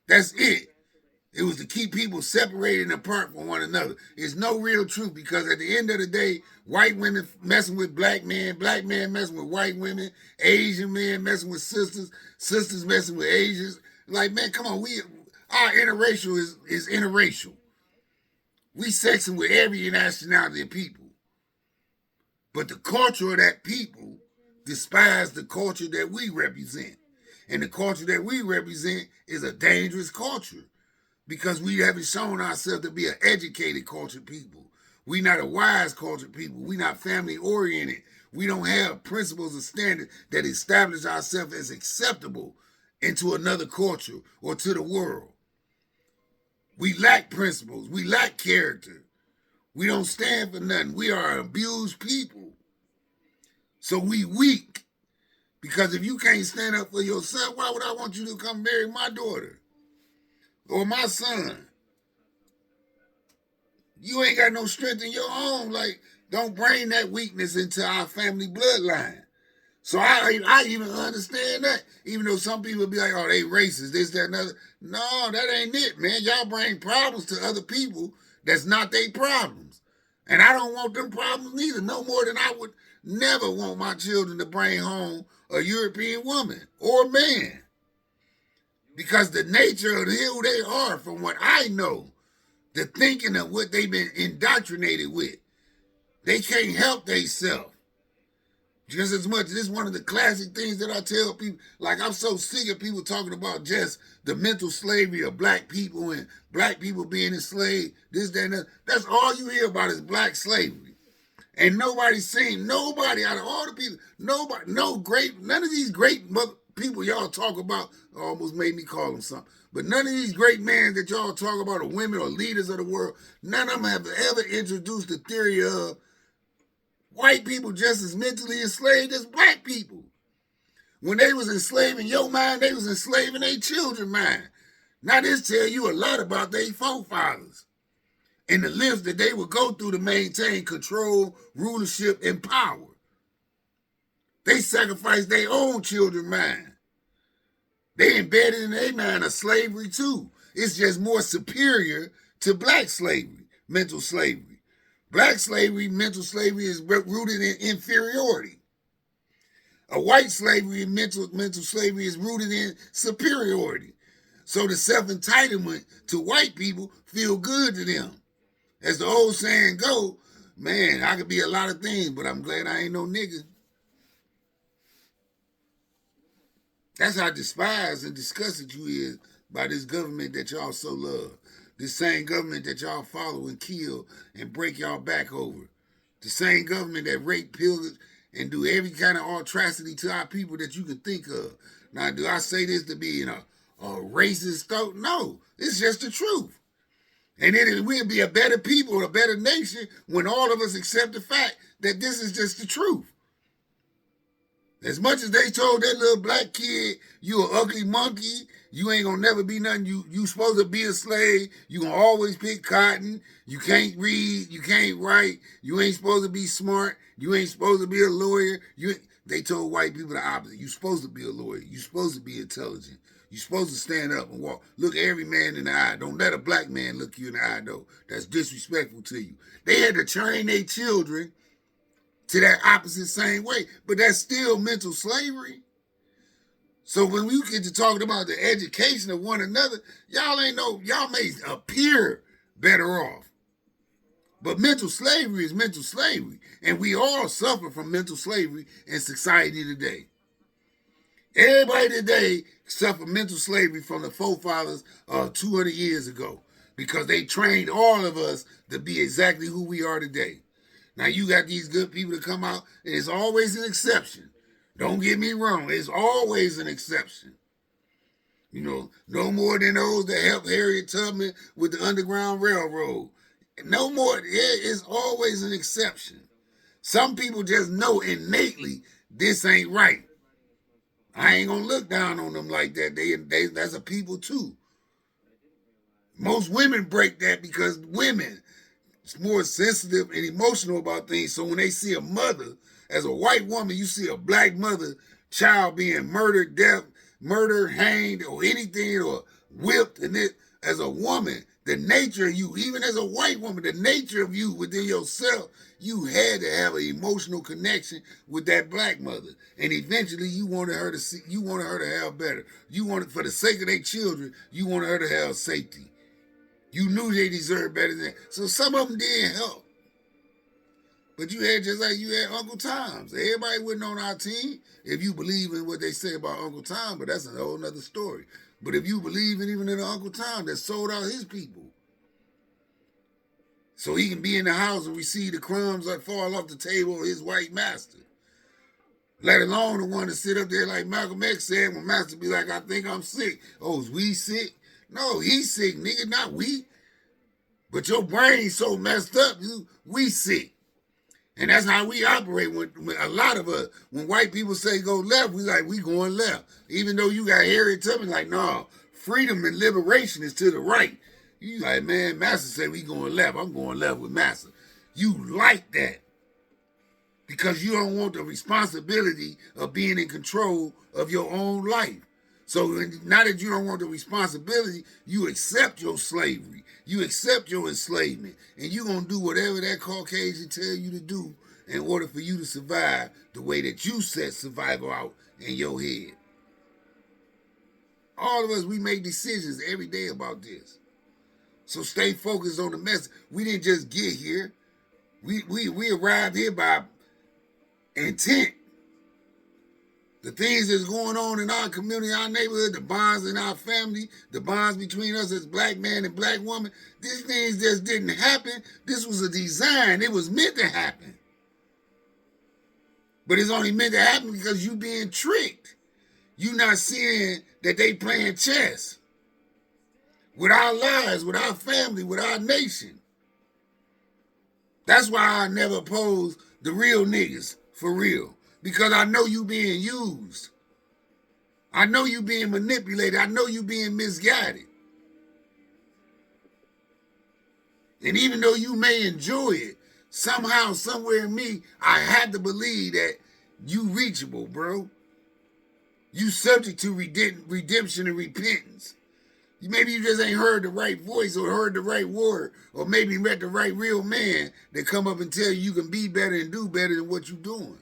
That's it. It was to keep people separated and apart from one another. It's no real truth because at the end of the day, white women messing with black men messing with white women, Asian men messing with sisters, sisters messing with Asians. Like, man, come on, our interracial is interracial. We sexing with every nationality of people. But the culture of that people despise the culture that we represent. And the culture that we represent is a dangerous culture because we haven't shown ourselves to be an educated cultured people. We not a wise cultured people. We not family oriented. We don't have principles and standards that establish ourselves as acceptable into another culture or to the world. We lack principles. We lack character. We don't stand for nothing. We are abused people. So we weak. Because if you can't stand up for yourself, why would I want you to come marry my daughter? Or my son? You ain't got no strength in your own. Like, don't bring that weakness into our family bloodline. So I even understand that. Even though some people be like, oh, they racist, this, that, and other. No, that ain't it, man. Y'all bring problems to other people that's not their problems. And I don't want them problems neither, no more than I would never want my children to bring home a European woman or man. Because the nature of who they are, from what I know, the thinking of what they've been indoctrinated with, they can't help themselves. Just as much. This is one of the classic things that I tell people. Like, I'm so sick of people talking about just the mental slavery of black people and black people being enslaved, this, that, and that. That's all you hear about is black slavery. And nobody's saying, nobody out of all the people, nobody, none of these great people y'all talk about, almost made me call them something. But none of these great men that y'all talk about, or women or leaders of the world, none of them have ever introduced the theory of white people just as mentally enslaved as black people. When they was enslaving your mind, they was enslaving their children's mind. Now this tell you a lot about their forefathers and the lengths that they would go through to maintain control, rulership, and power. They sacrificed their own children's mind. They embedded in their mind a slavery too. It's just more superior to black slavery, mental slavery. Black slavery, mental slavery is rooted in inferiority. A white slavery and mental slavery is rooted in superiority. So the self-entitlement to white people feel good to them. As the old saying go, man, I could be a lot of things, but I'm glad I ain't no nigga. That's how despised and disgusted you is by this government that y'all so love. This same government that y'all follow and kill and break y'all back over. The same government that rape, pillage, and do every kind of atrocity to our people that you can think of. Now, do I say this to be a racist thought? No, it's just the truth. And we'll be a better people, a better nation, when all of us accept the fact that this is just the truth. As much as they told that little black kid, you an ugly monkey, you ain't gonna never be nothing, you supposed to be a slave, you gonna always pick cotton, you can't read, you can't write, you ain't supposed to be smart, you ain't supposed to be a lawyer. They told white people the opposite. You supposed to be a lawyer, you supposed to be intelligent, you supposed to stand up and walk. Look every man in the eye. Don't let a black man look you in the eye, though. That's disrespectful to you. They had to train their children to that opposite same way. But that's still mental slavery. So when we get to talking about the education of one another, y'all may appear better off. But mental slavery is mental slavery. And we all suffer from mental slavery in society today. Everybody today suffer mental slavery from the forefathers 200 years ago because they trained all of us to be exactly who we are today. Now, you got these good people to come out, and it's always an exception. Don't get me wrong. It's always an exception. You know, no more than those that helped Harriet Tubman with the Underground Railroad. No more. It's always an exception. Some people just know innately this ain't right. I ain't gonna look down on them like that. That's a people too. Most women break that because women is more sensitive and emotional about things. So when they see a mother, as a white woman, you see a black mother, child being murdered, hanged, or anything, or whipped, and it, as a woman, the nature of you, even as a white woman, the nature of you within yourself, you had to have an emotional connection with that black mother, and eventually you wanted her to see, you wanted her to have better. You wanted, for the sake of their children, you wanted her to have safety. You knew they deserved better than that. So some of them did help. But you had, just like you had Uncle Tom's. Everybody wasn't on our team if you believe in what they say about Uncle Tom, but that's a whole nother story. But if you believe in even in Uncle Tom that sold out his people, so he can be in the house and receive the crumbs that fall off the table of his white master. Let alone the one to sit up there like Malcolm X said when master be like, I think I'm sick. Oh, is we sick? No, he's sick, nigga, not we. But your brain's so messed up, we sick. And that's how we operate. When a lot of us, when white people say go left, we like, we going left. Even though you got Harriet Tubman like, no, freedom and liberation is to the right. You like, man, Master say we going left. I'm going left with Master. You like that because you don't want the responsibility of being in control of your own life. So now that you don't want the responsibility, you accept your slavery. You accept your enslavement. And you're going to do whatever that Caucasian tell you to do in order for you to survive the way that you set survival out in your head. All of us, we make decisions every day about this. So stay focused on the message. We didn't just get here. We arrived here by intent. The things that's going on in our community, our neighborhood, the bonds in our family, the bonds between us as black man and black woman, these things just didn't happen. This was a design. It was meant to happen. But it's only meant to happen because you being tricked. You not seeing that they playing chess with our lives, with our family, with our nation. That's why I never oppose the real niggas, for real. Because I know you being used. I know you being manipulated. I know you being misguided. And even though you may enjoy it, somehow, somewhere in me, I had to believe that you reachable, bro. You subject to redemption and repentance. Maybe you just ain't heard the right voice or heard the right word, or maybe met the right real man that come up and tell you can be better and do better than what you doing.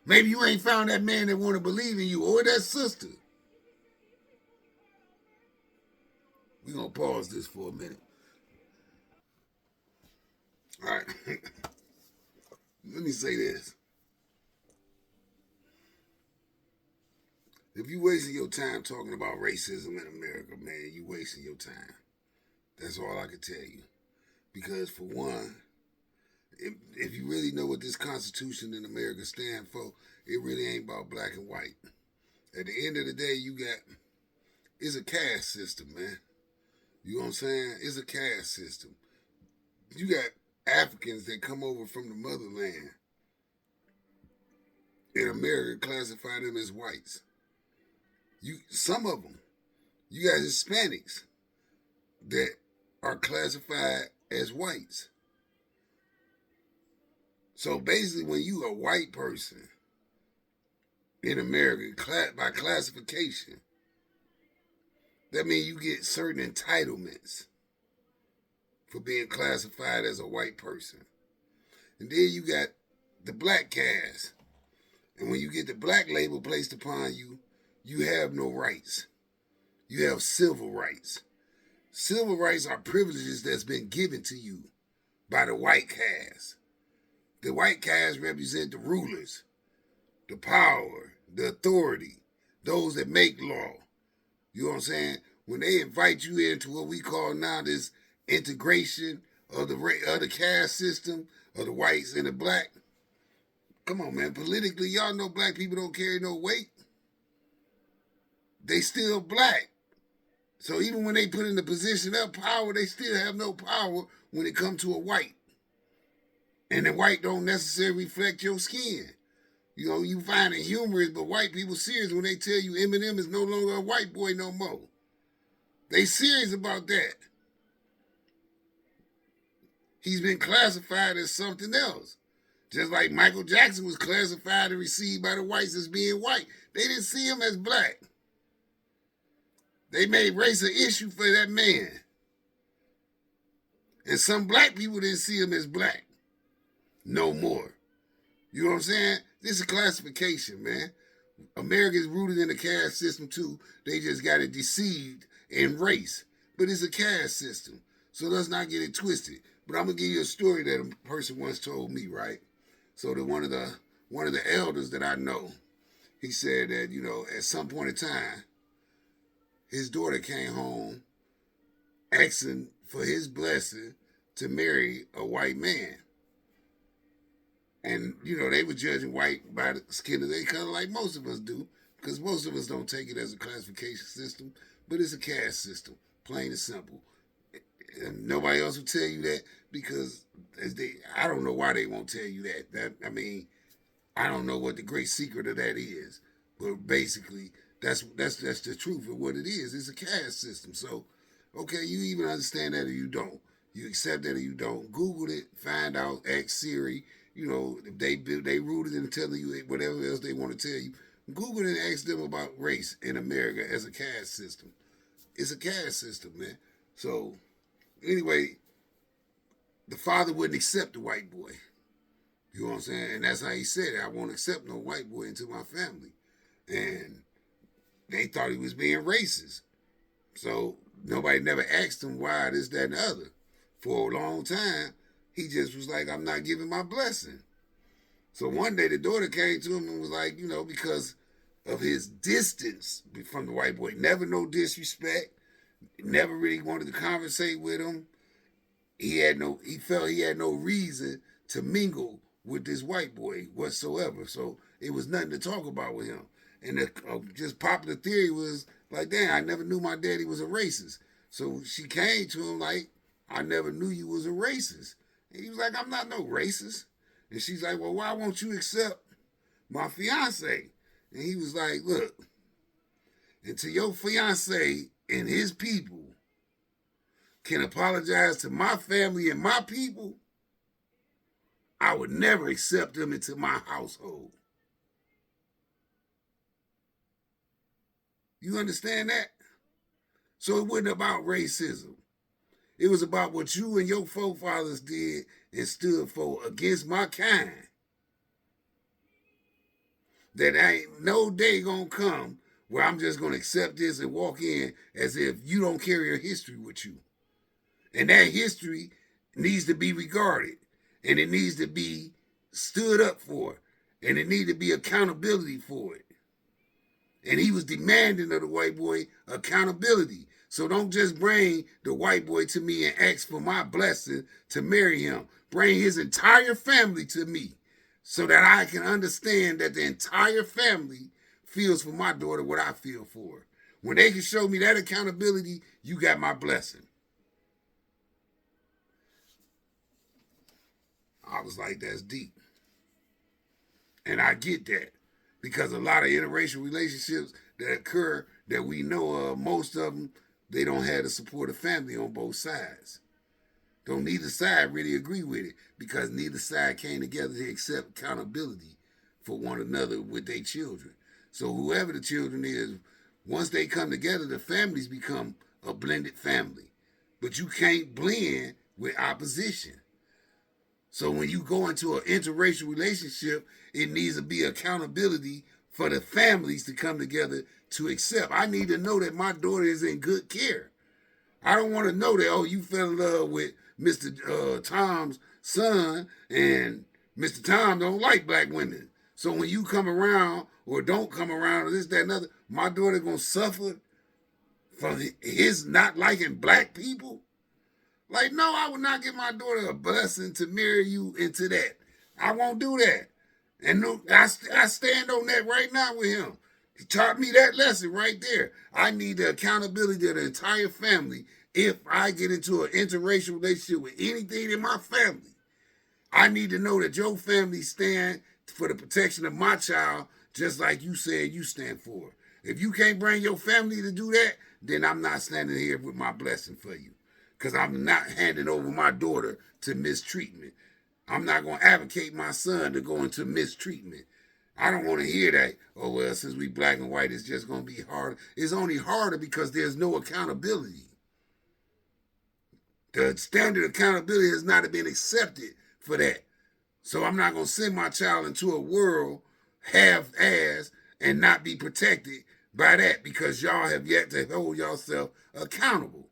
Maybe you ain't found that man that want to believe in you or that sister. We're going to pause this for a minute. All right. Let me say this. If you wasting your time talking about racism in America, man, you wasting your time. That's all I can tell you. Because for one, if you really know what this Constitution in America stands for, it really ain't about black and white. At the end of the day, it's a caste system, man. You know what I'm saying? It's a caste system. You got Africans that come over from the motherland in America, classify them as whites. Some of them. You got Hispanics that are classified as whites. So basically, when you a white person in America, by classification, that means you get certain entitlements for being classified as a white person. And then you got the black caste. And when you get the black label placed upon you, you have no rights. You have civil rights. Civil rights are privileges that's been given to you by the white caste. The white caste represent the rulers, the power, the authority, those that make law. You know what I'm saying? When they invite you into what we call now this integration of the caste system of the whites and the black, come on, man. Politically, y'all know black people don't carry no weight. They still black. So even when they put in the position of power, they still have no power when it comes to a white. And the white don't necessarily reflect your skin. You find it humorous, but white people serious when they tell you Eminem is no longer a white boy no more. They serious about that. He's been classified as something else. Just like Michael Jackson was classified and received by the whites as being white. They didn't see him as black. They made race an issue for that man. And some black people didn't see him as black. No more. You know what I'm saying? This is classification, man. America is rooted in the caste system too. They just got it deceived in race. But it's a caste system. So let's not get it twisted. But I'm gonna give you a story that a person once told me, right? So that one of the elders that I know, he said that, at some point in time, his daughter came home asking for his blessing to marry a white man. And, they were judging white by the skin of their color like most of us do, because most of us don't take it as a classification system, but it's a caste system, plain and simple. And nobody else will tell you that because I don't know why they won't tell you that. I don't know what the great secret of that is, but basically that's the truth of what it is. It's a caste system. So, okay, you even understand that or you don't. You accept that or you don't. Google it, find out, ask Siri. If they rooted in telling you whatever else they want to tell you. Google it and ask them about race in America as a caste system. It's a caste system, man. So, anyway, the father wouldn't accept the white boy. You know what I'm saying? And that's how he said it. I won't accept no white boy into my family. And they thought he was being racist. So nobody never asked him why, this, that, and the other. For a long time, he just was like, I'm not giving my blessing. So one day the daughter came to him and was like, because of his distance from the white boy, never no disrespect, never really wanted to conversate with him. He felt he had no reason to mingle with this white boy whatsoever. So it was nothing to talk about with him. And the just popular theory was like, damn, I never knew my daddy was a racist. So she came to him like, I never knew you was a racist. And he was like, I'm not no racist. And she's like, well, why won't you accept my fiance? And he was like, look, until your fiance and his people can apologize to my family and my people, I would never accept them into my household. You understand that? So it wasn't about racism. It was about what you and your forefathers did and stood for against my kind. That ain't no day gonna come where I'm just gonna accept this and walk in as if you don't carry a history with you. And that history needs to be regarded. And it needs to be stood up for. And it needs to be accountability for it. And he was demanding of the white boy accountability. So don't just bring the white boy to me and ask for my blessing to marry him. Bring his entire family to me so that I can understand that the entire family feels for my daughter what I feel for her. When they can show me that accountability, you got my blessing. I was like, that's deep. And I get that. Because a lot of interracial relationships that occur that we know of, most of them, they don't have the support of family on both sides. Don't neither side really agree with it because neither side came together to accept accountability for one another with their children. So whoever the children is, once they come together, the families become a blended family. But you can't blend with opposition. So when you go into an interracial relationship, it needs to be accountability for the families to come together to accept. I need to know that my daughter is in good care. I don't want to know that, oh, you fell in love with Mr. Tom's son and Mr. Tom don't like black women. So when you come around or don't come around or this, that, and other, my daughter going to suffer from his not liking black people? Like, no, I would not give my daughter a blessing to marry you into that. I won't do that. And no, I stand on that right now with him. He taught me that lesson right there. I need the accountability of the entire family. If I get into an interracial relationship with anything in my family, I need to know that your family stand for the protection of my child, just like you said you stand for. If you can't bring your family to do that, then I'm not standing here with my blessing for you. Because I'm not handing over my daughter to mistreatment. I'm not going to advocate my son to go into mistreatment. I don't want to hear that, oh, well, since we black and white, it's just going to be harder. It's only harder because there's no accountability. The standard accountability has not been accepted for that. So I'm not going to send my child into a world half-assed and not be protected by that because y'all have yet to hold yourself accountable.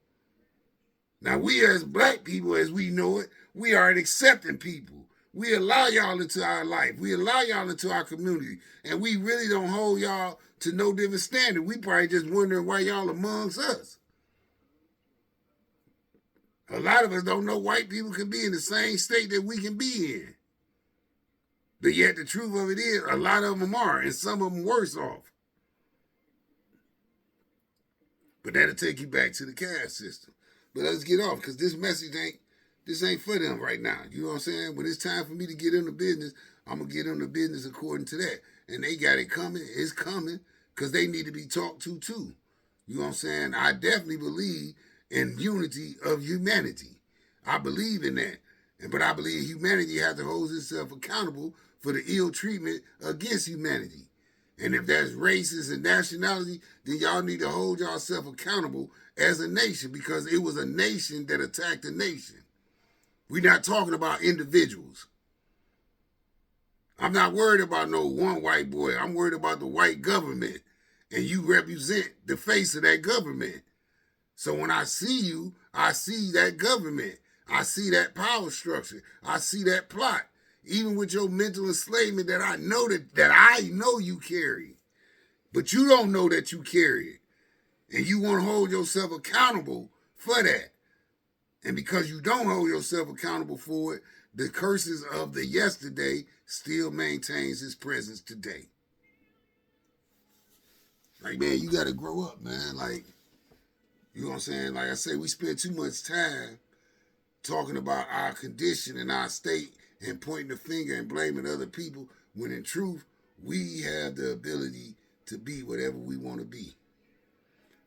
Now, we as black people, as we know it, we are an accepting people. We allow y'all into our life. We allow y'all into our community. And we really don't hold y'all to no different standard. We probably just wondering why y'all amongst us. A lot of us don't know white people can be in the same state that we can be in. But yet the truth of it is, a lot of them are, and some of them worse off. But that'll take you back to the caste system. But let's get off, because this message ain't for them right now. You know what I'm saying? When it's time for me to get into business, I'm going to get into business according to that. And they got it coming. It's coming, because they need to be talked to, too. You know what I'm saying? I definitely believe in unity of humanity. I believe in that. But I believe humanity has to hold itself accountable for the ill treatment against humanity. And if that's races and nationality, then y'all need to hold yourself accountable as a nation, because it was a nation that attacked a nation. We're not talking about individuals. I'm not worried about no one white boy. I'm worried about the white government. And you represent the face of that government. So when I see you, I see that government. I see that power structure. I see that plot. Even with your mental enslavement that I know you carry. But you don't know that you carry it. And you want to hold yourself accountable for that. And because you don't hold yourself accountable for it, the curses of the yesterday still maintains its presence today. Like, man, you got to grow up, man. Like, you know what I'm saying? Like I say, we spend too much time talking about our condition and our state and pointing the finger and blaming other people, when in truth, we have the ability to be whatever we want to be.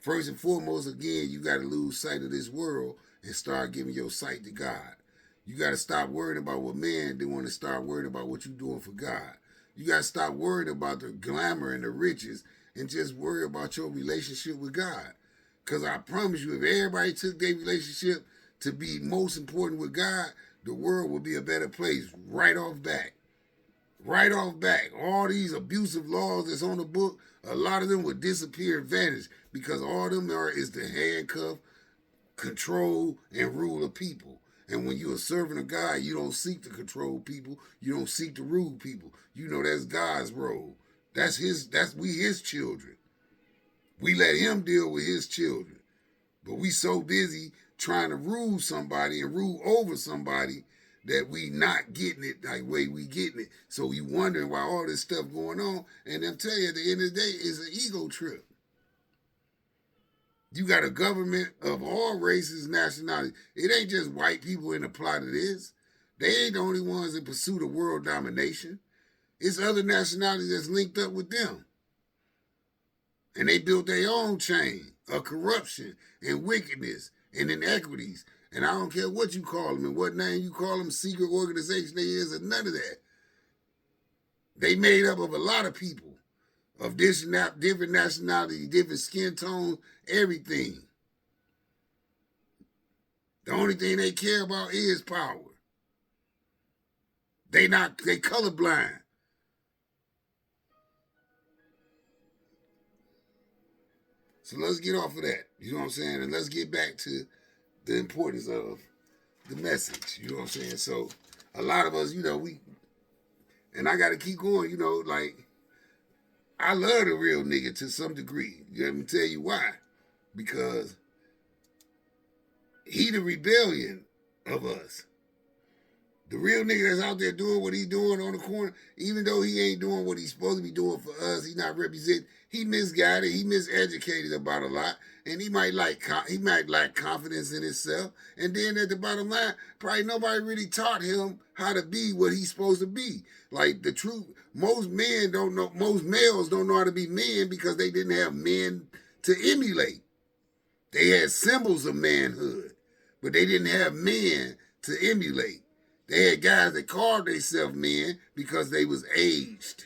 First and foremost, again, you got to lose sight of this world and start giving your sight to God. You got to stop worrying about what man doing and start worrying about what you're doing for God. You got to stop worrying about the glamour and the riches and just worry about your relationship with God. Because I promise you, if everybody took their relationship to be most important with God, the world would be a better place right off back. Right off back. All these abusive laws that's on the book, a lot of them would disappear and vanish, because all them is to handcuff, control, and rule of people. And when you're a servant of God, you don't seek to control people. You don't seek to rule people. You know that's God's role. We his children. We let him deal with his children. But we so busy trying to rule somebody and rule over somebody that we not getting it like way we getting it. So you wondering why all this stuff going on. And I'm telling you, at the end of the day, it's an ego trip. You got a government of all races, nationalities. It ain't just white people in the plot of this. They ain't the only ones in pursuit of world domination. It's other nationalities that's linked up with them. And they built their own chain of corruption and wickedness and inequities. And I don't care what you call them and what name you call them, secret organization they is, or none of that. They made up of a lot of people of different nationalities, different skin tones, everything. The only thing they care about is power. They colorblind. So let's get off of that. You know what I'm saying? And let's get back to the importance of the message. You know what I'm saying? So a lot of us, and I got to keep going, like, I love the real nigga to some degree. Let me tell you why. Because he the rebellion of us. The real nigga that's out there doing what he doing on the corner, even though he ain't doing what he's supposed to be doing for us, he not representing. He misguided, he miseducated about a lot, and he might lack confidence in himself. And then at the bottom line, probably nobody really taught him how to be what he's supposed to be. Like the truth, most males don't know how to be men because they didn't have men to emulate. They had symbols of manhood, but they didn't have men to emulate. They had guys that called themselves men because they was aged.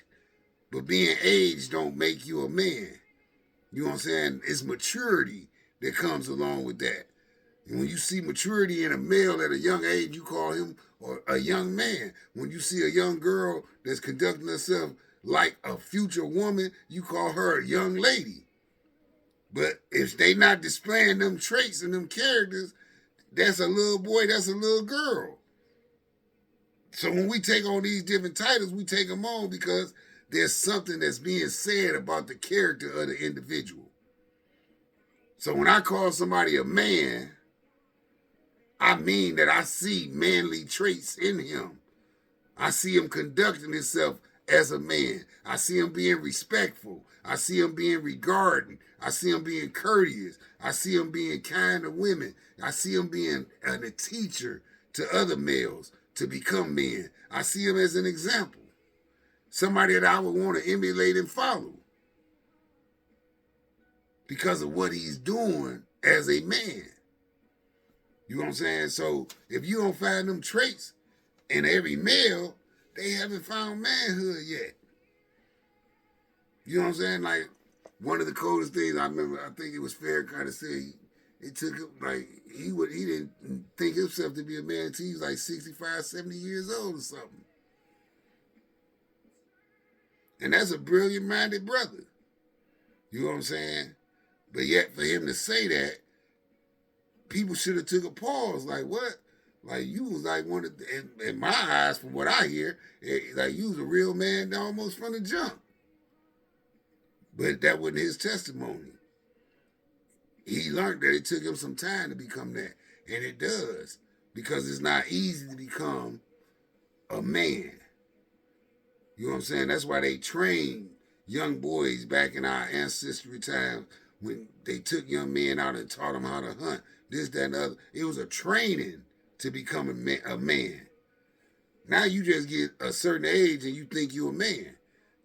But being aged don't make you a man. You know what I'm saying? It's maturity that comes along with that. And when you see maturity in a male at a young age, you call him a young man. When you see a young girl that's conducting herself like a future woman, you call her a young lady. But if they not displaying them traits and them characters, that's a little boy, that's a little girl. So when we take on these different titles, we take them on because there's something that's being said about the character of the individual. So when I call somebody a man, I mean that I see manly traits in him. I see him conducting himself as a man. I see him being respectful. I see him being regarding. I see him being courteous. I see him being kind to women. I see him being a teacher to other males to become men. I see him as an example. Somebody that I would want to emulate and follow because of what he's doing as a man. You know what I'm saying? So if you don't find them traits in every male, they haven't found manhood yet. You know what I'm saying? Like, one of the coldest things I remember, I think it was Farrakhan to say, it took him, like, he didn't think himself to be a man until he was like 65, 70 years old or something. And that's a brilliant-minded brother. You know what I'm saying? But yet, for him to say that, people should have took a pause. Like, what? Like, you was like one of, in my eyes, from what I hear, like, you was a real man almost from the jump. But that wasn't his testimony. He learned that it took him some time to become that. And it does. Because it's not easy to become a man. You know what I'm saying? That's why they trained young boys back in our ancestry times when they took young men out and taught them how to hunt. This, that, and the other. It was a training to become a man. Now you just get a certain age and you think you're a man.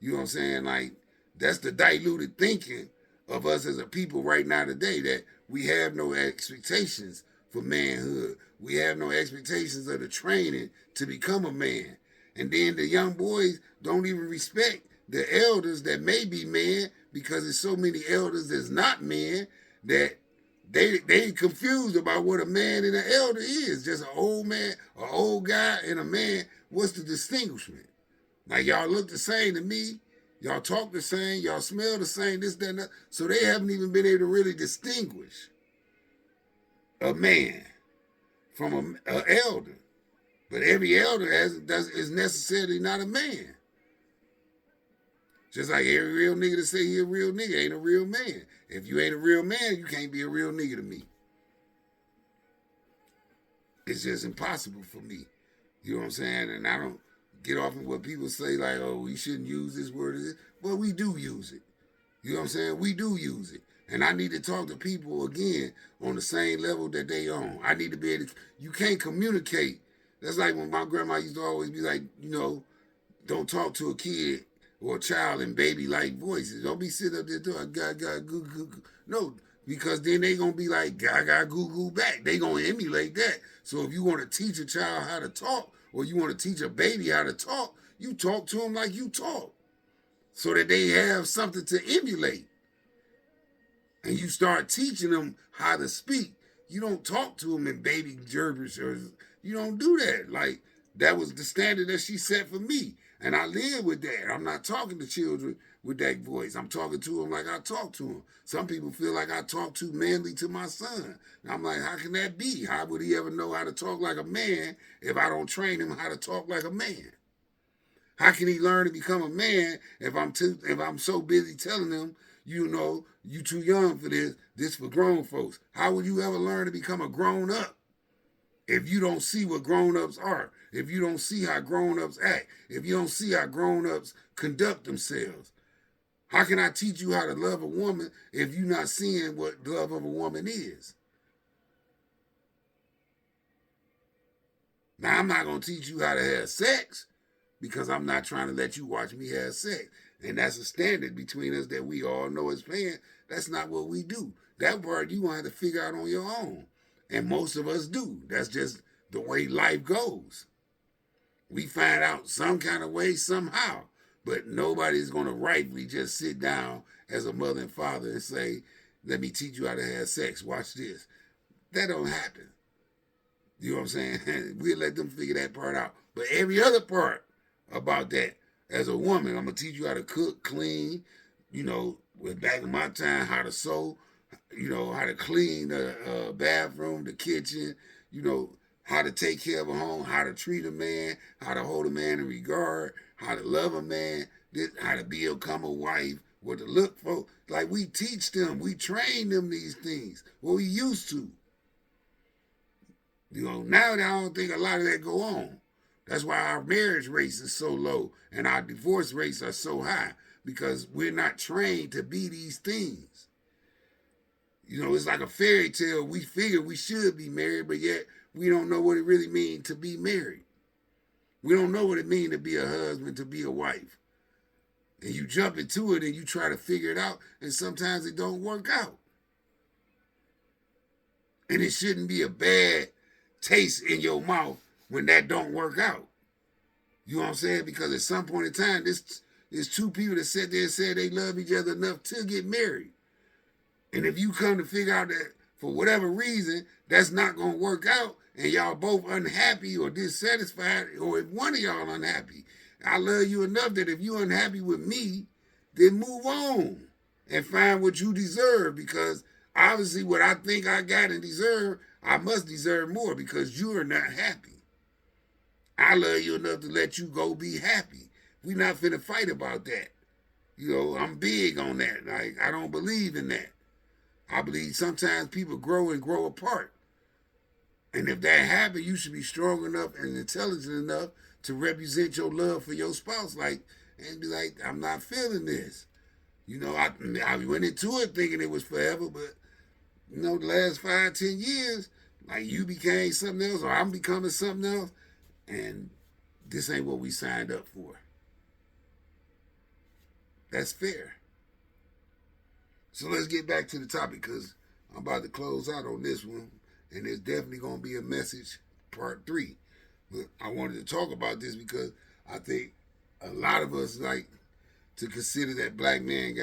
You know what I'm saying? Like, that's the diluted thinking of us as a people right now today, that we have no expectations for manhood. We have no expectations of the training to become a man. And then the young boys don't even respect the elders that may be men, because there's so many elders that's not men that they confused about what a man and an elder is. Just an old man, an old guy and a man. What's the distinguishment? Like, y'all look the same to me. Y'all talk the same. Y'all smell the same, this, that, and that. So they haven't even been able to really distinguish a man from an elder. But every elder is necessarily not a man. Just like every real nigga that say he a real nigga ain't a real man. If you ain't a real man, you can't be a real nigga to me. It's just impossible for me. You know what I'm saying? And I don't get off of what people say, like, oh, we shouldn't use this word. Well, we do use it. You know what I'm saying? We do use it. And I need to talk to people, again, on the same level that they on. I need to be able to, you can't communicate. That's like when my grandma used to always be like, you know, don't talk to a kid or a child in baby-like voices. Don't be sitting up there doing gaga goo goo goo. No, because then they gonna be like gaga goo goo back. They gonna emulate that. So if you want to teach a child how to talk, or you want to teach a baby how to talk, you talk to them like you talk, so that they have something to emulate. And you start teaching them how to speak. You don't talk to them in baby gibberish, or you don't do that. Like, that was the standard that she set for me. And I live with that. I'm not talking to children with that voice. I'm talking to them like I talk to them. Some people feel like I talk too manly to my son. And I'm like, how can that be? How would he ever know how to talk like a man if I don't train him how to talk like a man? How can he learn to become a man if I'm so busy telling him, you know, you too young for this for grown folks? How would you ever learn to become a grown up If you don't see what grown-ups are, if you don't see how grown-ups act, if you don't see how grown-ups conduct themselves, how can I teach you how to love a woman if you're not seeing what love of a woman is? Now, I'm not going to teach you how to have sex because I'm not trying to let you watch me have sex. And that's a standard between us that we all know as parents. That's not what we do. That part you want to have to figure out on your own. And most of us do. That's just the way life goes. We find out some kind of way somehow. But nobody's going to rightfully just sit down as a mother and father and say, let me teach you how to have sex. Watch this. That don't happen. You know what I'm saying? We'll let them figure that part out. But every other part about that, as a woman, I'm going to teach you how to cook, clean, back in my time, how to sew, how to clean the bathroom, the kitchen, how to take care of a home, how to treat a man, how to hold a man in regard, how to love a man, how to become a wife, what to look for. Like, we teach them, we train them these things. Well, we used to. Now I don't think a lot of that go on. That's why our marriage rates is so low and our divorce rates are so high, because we're not trained to be these things. It's like a fairy tale. We figure we should be married, but yet we don't know what it really means to be married. We don't know what it means to be a husband, to be a wife. And you jump into it and you try to figure it out, and sometimes it don't work out. And it shouldn't be a bad taste in your mouth when that don't work out. You know what I'm saying? Because at some point in time, there's two people that sat there and said they love each other enough to get married. And if you come to figure out that for whatever reason, that's not going to work out, and y'all both unhappy or dissatisfied, or if one of y'all unhappy, I love you enough that if you're unhappy with me, then move on and find what you deserve, because obviously what I think I got and deserve, I must deserve more because you're not happy. I love you enough to let you go be happy. We're not finna fight about that. I'm big on that. Like, I don't believe in that. I believe sometimes people grow and grow apart. And if that happens, you should be strong enough and intelligent enough to represent your love for your spouse, and be like, I'm not feeling this. I went into it thinking it was forever, but the last 5-10 years, like, you became something else or I'm becoming something else, and this ain't what we signed up for. That's fair. So let's get back to the topic, because I'm about to close out on this one, and there's definitely going to be a message part 3. But I wanted to talk about this because I think a lot of us like to consider that black men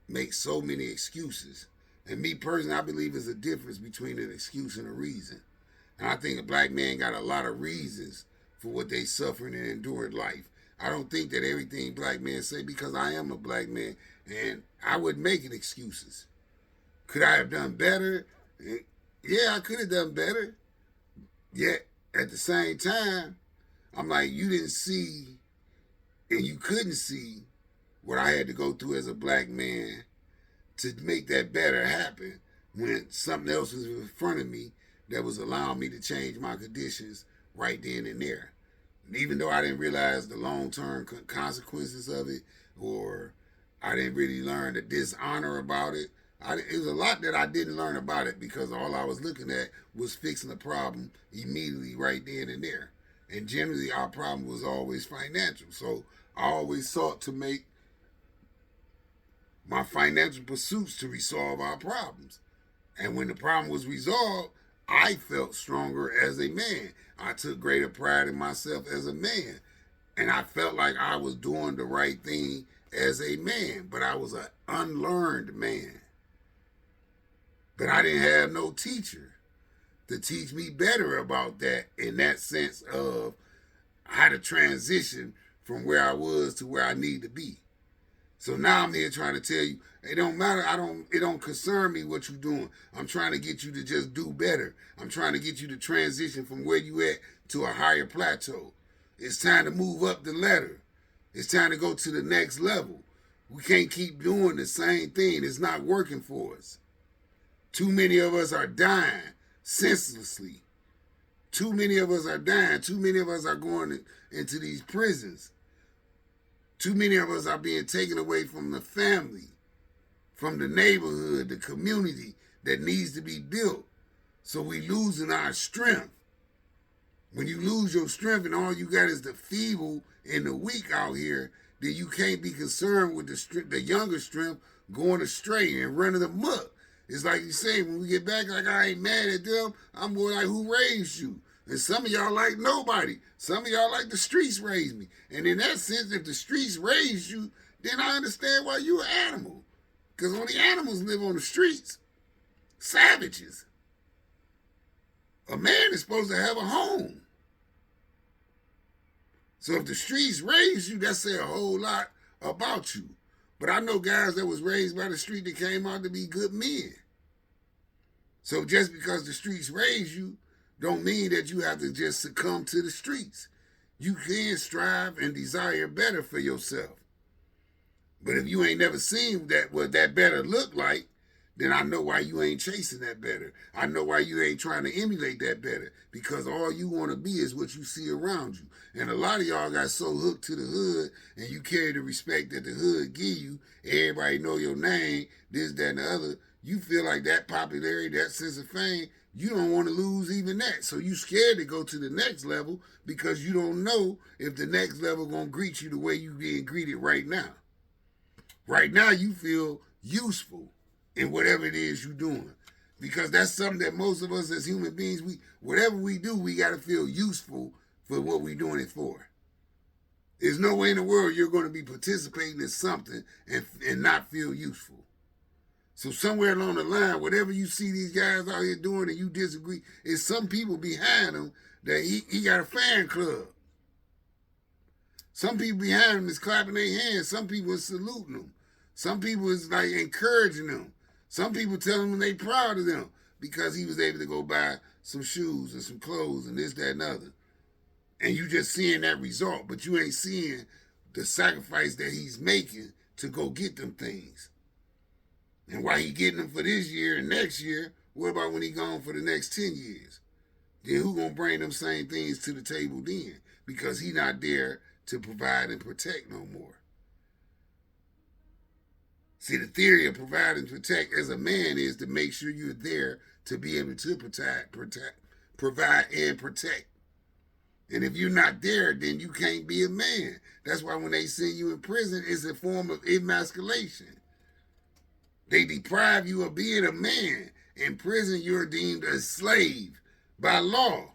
make so many excuses. And me personally, I believe there's a difference between an excuse and a reason. And I think a black man got a lot of reasons for what they suffered and endured life. I don't think that everything black men say, because I am a black man, and I wouldn't make it excuses. Could I have done better? Yeah, I could have done better. Yet, at the same time, I'm like, you didn't see and you couldn't see what I had to go through as a black man to make that better happen, when something else was in front of me that was allowing me to change my conditions right then and there. And even though I didn't realize the long-term consequences of it, or I didn't really learn the dishonor about it, it was a lot that I didn't learn about it, because all I was looking at was fixing the problem immediately right then and there. And generally our problem was always financial. So I always sought to make my financial pursuits to resolve our problems. And when the problem was resolved, I felt stronger as a man. I took greater pride in myself as a man. And I felt like I was doing the right thing as a man, but I was an unlearned man. But I didn't have no teacher to teach me better about that, in that sense of how to transition from where I was to where I need to be. So now I'm here trying to tell you, it don't matter. It don't concern me what you're doing. I'm trying to get you to just do better. I'm trying to get you to transition from where you at to a higher plateau. It's time to move up the ladder. It's time to go to the next level. We can't keep doing the same thing. It's not working for us. Too many of us are dying senselessly Too many of us are dying. Too many of us are going into these prisons. Too many of us are being taken away from the family, from the neighborhood, the community that needs to be built. So we losing our strength. When you lose your strength and all you got is the feeble and the weak out here, then you can't be concerned with the younger strength going astray and running amok. It's like you say, when we get back, like, I ain't mad at them. I'm more like, who raised you? And some of y'all like nobody. Some of y'all like the streets raised me. And in that sense, if the streets raised you, then I understand why you an animal. Because only animals live on the streets. Savages. A man is supposed to have a home. So if the streets raised you, that say a whole lot about you. But I know guys that was raised by the street that came out to be good men. So just because the streets raised you, don't mean that you have to just succumb to the streets. You can strive and desire better for yourself. But if you ain't never seen that what that better look like, then I know why you ain't chasing that better. I know why you ain't trying to emulate that better. Because all you want to be is what you see around you. And a lot of y'all got so hooked to the hood, and you carry the respect that the hood give you. Everybody know your name, this, that, and the other. You feel like that popularity, that sense of fame, you don't want to lose even that. So you scared to go to the next level because you don't know if the next level going to greet you the way you being greeted right now. Right now you feel useful in whatever it is you're doing. Because that's something that most of us as human beings, whatever we do, we got to feel useful for what we're doing it for. There's no way in the world you're going to be participating in something and not feel useful. So somewhere along the line, whatever you see these guys out here doing and you disagree, it's some people behind them that he got a fan club. Some people behind him is clapping their hands. Some people is saluting them. Some people is like encouraging them. Some people telling them they proud of them because he was able to go buy some shoes and some clothes and this, that, and other. And you just seeing that result, but you ain't seeing the sacrifice that he's making to go get them things. And why he getting them for this year and next year, what about when he gone for the next 10 years? Then who gonna bring them same things to the table then? Because he not there to provide and protect no more. See, the theory of provide and protect as a man is to make sure you're there to be able to provide and protect. And if you're not there, then you can't be a man. That's why when they send you in prison, it's a form of emasculation. They deprive you of being a man. In prison, you're deemed a slave by law.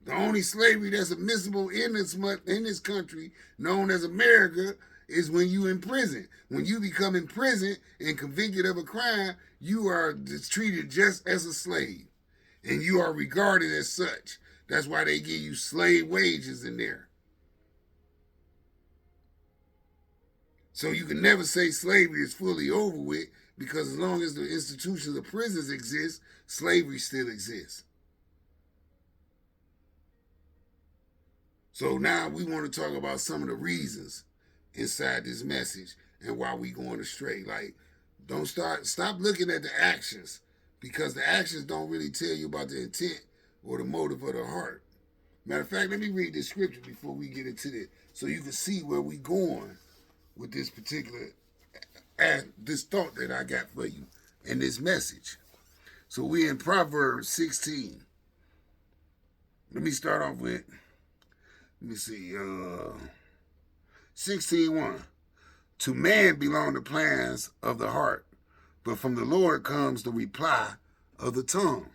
The only slavery that's admissible in this country, known as America, is when you in prison. When you become imprisoned and convicted of a crime, you are treated just as a slave. And you are regarded as such. That's why they give you slave wages in there. So you can never say slavery is fully over with, because as long as the institutions of prisons exist, slavery still exists. So now we want to talk about some of the reasons inside this message and why we going astray. Like, stop looking at the actions, because the actions don't really tell you about the intent or the motive of the heart. Matter of fact, let me read this scripture before we get into this, so you can see where we going with this particular this thought that I got for you in this message. So we in Proverbs 16. Let me start off with, 16:1. To man belong the plans of the heart, but from the Lord comes the reply of the tongue.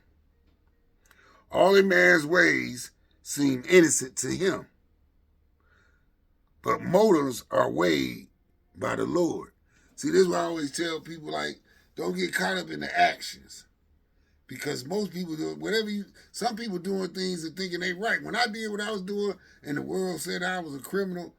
All a man's ways seem innocent to him, but motives are weighed by the Lord. See, this is why I always tell people, like, don't get caught up in the actions. Because most people do some people doing things and thinking they right. When I did what I was doing and the world said I was a criminal,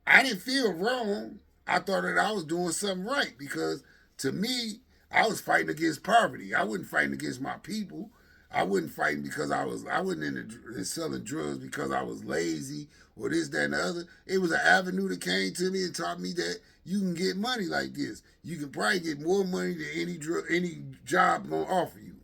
I didn't feel wrong. I thought that I was doing something right, because to me, I was fighting against poverty. I wasn't fighting against my people. I wasn't fighting because I wasn't in selling drugs because I was lazy or this, that, and the other. It was an avenue that came to me and taught me that you can get money like this. You can probably get more money than any job gonna offer you.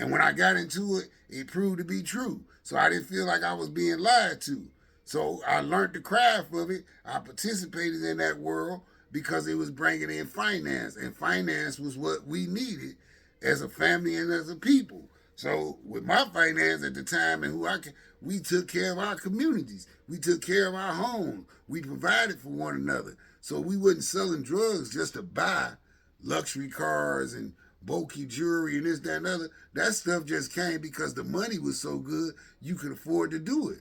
And when I got into it, it proved to be true. So I didn't feel like I was being lied to. So I learned the craft of it. I participated in that world because it was bringing in finance. And finance was what we needed as a family and as a people. So with my finance at the time and we took care of our communities. We took care of our homes. We provided for one another. So we wasn't selling drugs just to buy luxury cars and bulky jewelry and this, that, and other. That stuff just came because the money was so good you could afford to do it.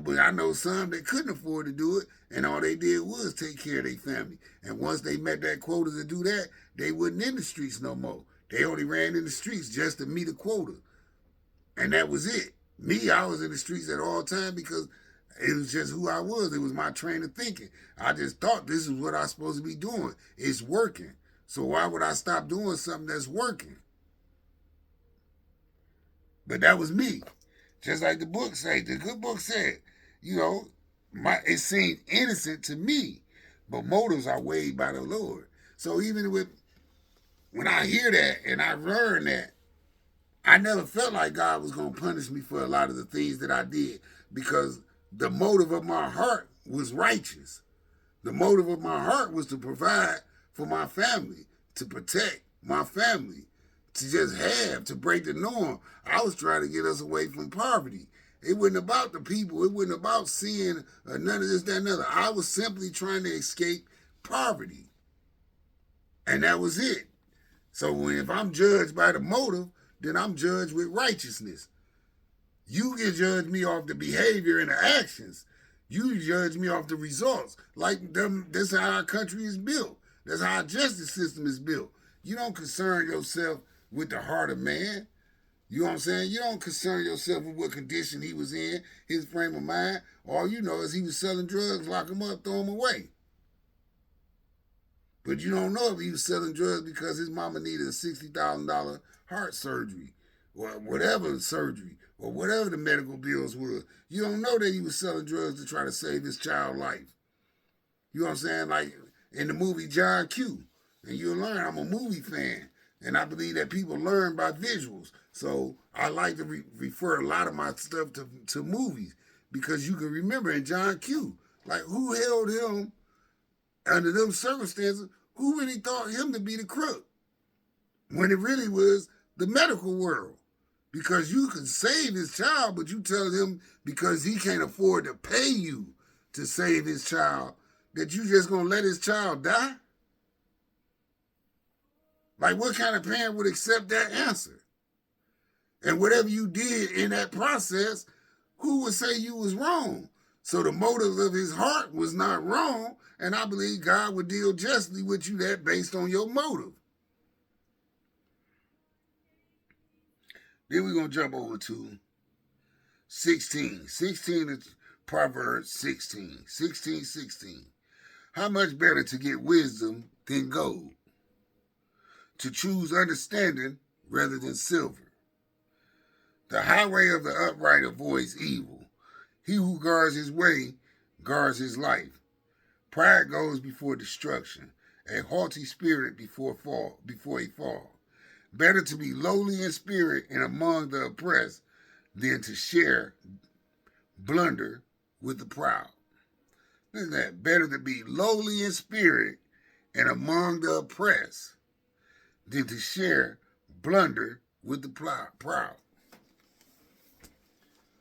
But I know some that couldn't afford to do it, and all they did was take care of their family. And once they met that quota to do that, they wasn't in the streets no more. They only ran in the streets just to meet a quota. And that was it. Me, I was in the streets at all times because it was just who I was. It was my train of thinking. I just thought this is what I'm supposed to be doing. It's working. So why would I stop doing something that's working? But that was me. Just like the book said, the good book said, it seemed innocent to me, but motives are weighed by the Lord. So even when I hear that and I learn that, I never felt like God was going to punish me for a lot of the things that I did because the motive of my heart was righteous. The motive of my heart was to provide for my family, to protect my family, to just to break the norm. I was trying to get us away from poverty. It wasn't about the people. It wasn't about seeing none of this, that, and other. I was simply trying to escape poverty. And that was it. So if I'm judged by the motive, then I'm judged with righteousness. You can judge me off the behavior and the actions. You judge me off the results. Like that's how our country is built. That's how our justice system is built. You don't concern yourself with the heart of man. You know what I'm saying? You don't concern yourself with what condition he was in, his frame of mind. All you know is he was selling drugs, lock him up, throw him away. But you don't know if he was selling drugs because his mama needed a $60,000 heart surgery or whatever surgery or whatever the medical bills were. You don't know that he was selling drugs to try to save his child's life. You know what I'm saying? Like in the movie John Q. And you'll learn I'm a movie fan. And I believe that people learn by visuals. So I like to refer a lot of my stuff to movies because you can remember in John Q. Like who held him under them circumstances? Who really thought him to be the crook? When it really was the medical world. Because you can save his child, but you tell him because he can't afford to pay you to save his child, that you just gonna let his child die? Like what kind of parent would accept that answer? And whatever you did in that process, who would say you was wrong? So the motive of his heart was not wrong, and I believe God would deal justly with you that based on your motive. Then we're going to jump over to 16. 16 is Proverbs 16. 16. How much better to get wisdom than gold? To choose understanding rather than silver. The highway of the upright avoids evil. He who guards his way guards his life. Pride goes before destruction, a haughty spirit before he fall. Better to be lowly in spirit and among the oppressed than to share blunder with the proud. Listen to that. Better to be lowly in spirit and among the oppressed than to share blunder with the proud.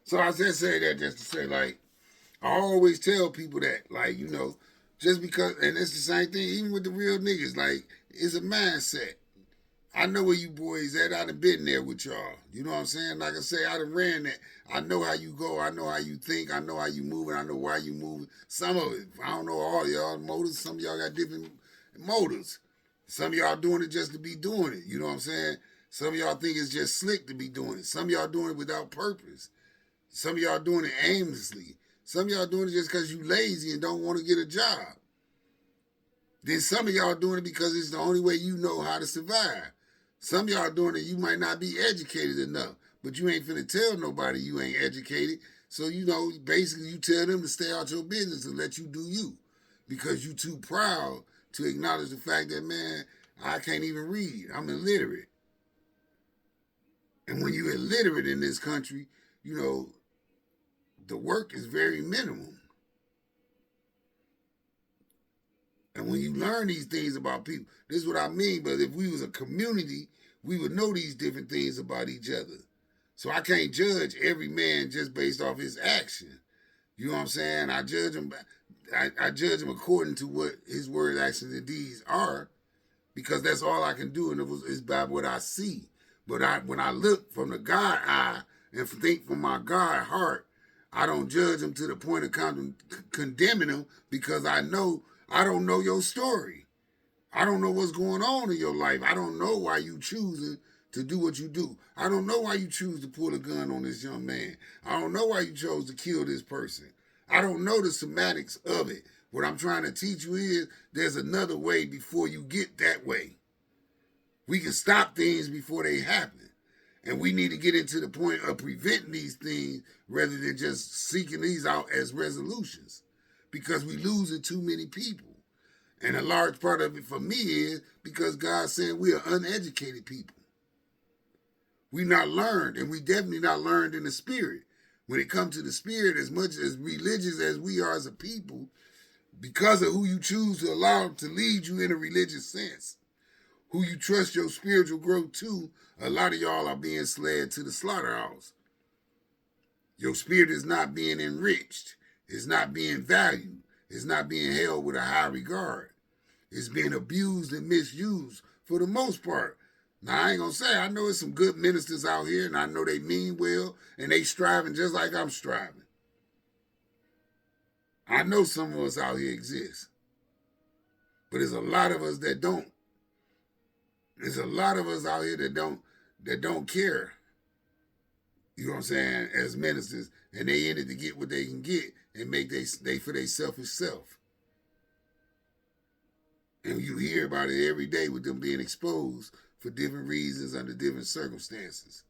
So I just say that just to say, like, I always tell people that, like, just because, and it's the same thing, even with the real niggas, like, it's a mindset. I know where you boys at. I done been there with y'all. You know what I'm saying? Like I say, I done ran that. I know how you go. I know how you think. I know how you move. And I know why you move. Some of it, I don't know all y'all motives. Some of y'all got different motives. Some of y'all doing it just to be doing it. You know what I'm saying? Some of y'all think it's just slick to be doing it. Some of y'all doing it without purpose. Some of y'all doing it aimlessly. Some of y'all doing it just because you lazy and don't want to get a job. Then some of y'all doing it because it's the only way you know how to survive. Some of y'all doing it, you might not be educated enough, but you ain't finna tell nobody you ain't educated. So, basically you tell them to stay out your business and let you do you because you too proud to acknowledge the fact that, man, I can't even read. I'm illiterate. And when you're illiterate in this country, the work is very minimum. And when you learn these things about people, this is what I mean. But if we was a community, we would know these different things about each other. So I can't judge every man just based off his action. You know what I'm saying? I judge him. I judge him according to what his words, actions, and deeds are, because that's all I can do, and it's by what I see. But when I look from the God eye and think from my God heart, I don't judge him to the point of condemning him, because I don't know your story. I don't know what's going on in your life. I don't know why you choosing to do what you do. I don't know why you choose to pull a gun on this young man. I don't know why you chose to kill this person. I don't know the semantics of it. What I'm trying to teach you is there's another way before you get that way. We can stop things before they happen. And we need to get into the point of preventing these things rather than just seeking these out as resolutions, because we losing too many people. And a large part of it for me is because God's saying we are uneducated people. We not learned, and we definitely not learned in the spirit. When it comes to the spirit, as much as religious as we are as a people, because of who you choose to allow to lead you in a religious sense, who you trust your spiritual growth to, a lot of y'all are being led to the slaughterhouse. Your spirit is not being enriched. It's not being valued. It's not being held with a high regard. It's being abused and misused for the most part. Now, I ain't going to say, I know there's some good ministers out here, and I know they mean well, and they striving just like I'm striving. I know some of us out here exist. But there's a lot of us that don't. There's a lot of us out here that don't care. You know what I'm saying? As ministers, and they in it to get what they can get and make they for their selfish self. And you hear about it every day with them being exposed for different reasons under different circumstances.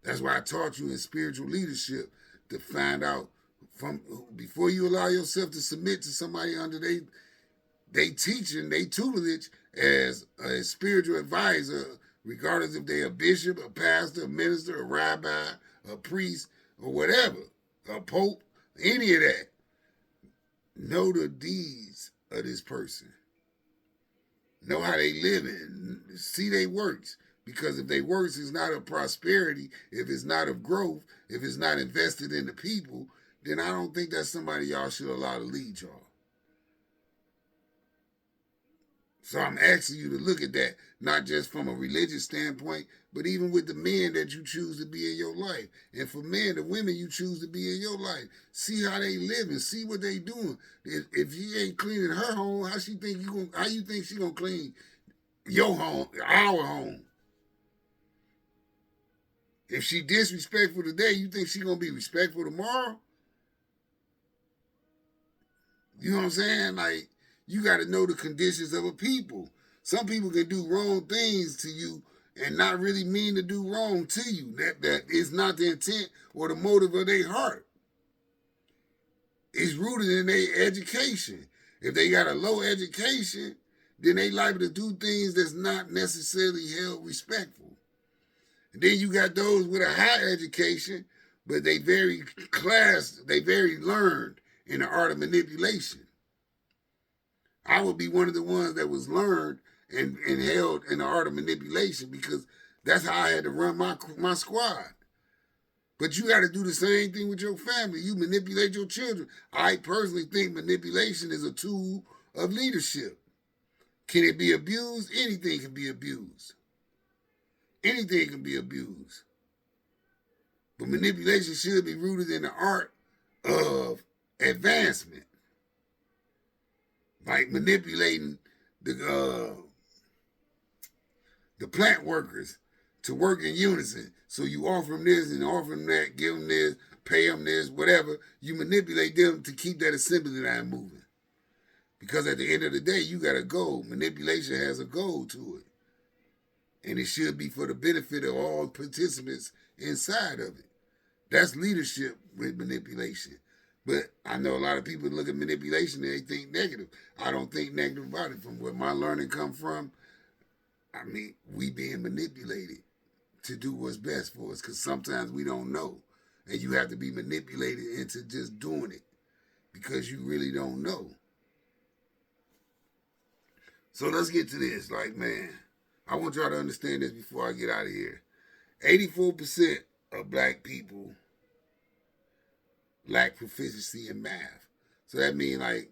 That's why I taught you in spiritual leadership to find out from before you allow yourself to submit to somebody under they teaching, they tutelage as a spiritual advisor, regardless if they're a bishop, a pastor, a minister, a rabbi, a priest, or whatever, a pope, any of that. Know the deeds of this person. Know how they live in. See their works. Because if their works is not of prosperity, if it's not of growth, if it's not invested in the people, then I don't think that's somebody y'all should allow to lead y'all. So I'm asking you to look at that, not just from a religious standpoint, but even with the men that you choose to be in your life. And for men, the women you choose to be in your life. See how they live and see what they doing. If she ain't cleaning her home, how you think she gonna clean your home, our home? If she disrespectful today, you think she gonna be respectful tomorrow? You know what I'm saying? Like, you got to know the conditions of a people. Some people can do wrong things to you and not really mean to do wrong to you. That is not the intent or the motive of their heart. It's rooted in their education. If they got a low education, then they liable to do things that's not necessarily held respectful. And then you got those with a high education, but they very learned in the art of manipulation. I would be one of the ones that was learned and held in the art of manipulation, because that's how I had to run my squad. But you got to do the same thing with your family. You manipulate your children. I personally think manipulation is a tool of leadership. Can it be abused? Anything can be abused. Anything can be abused. But manipulation should be rooted in the art of advancement. Like manipulating the plant workers to work in unison. So you offer them this and offer them that, give them this, pay them this, whatever. You manipulate them to keep that assembly line moving. Because at the end of the day, you got a goal. Manipulation has a goal to it. And it should be for the benefit of all participants inside of it. That's leadership with manipulation. But I know a lot of people look at manipulation and they think negative. I don't think negative about it. From where my learning come from, I mean, we being manipulated to do what's best for us, because sometimes we don't know. And you have to be manipulated into just doing it because you really don't know. So let's get to this. Like, man, I want y'all to understand this before I get out of here. 84% of black people lack proficiency in math. So that means like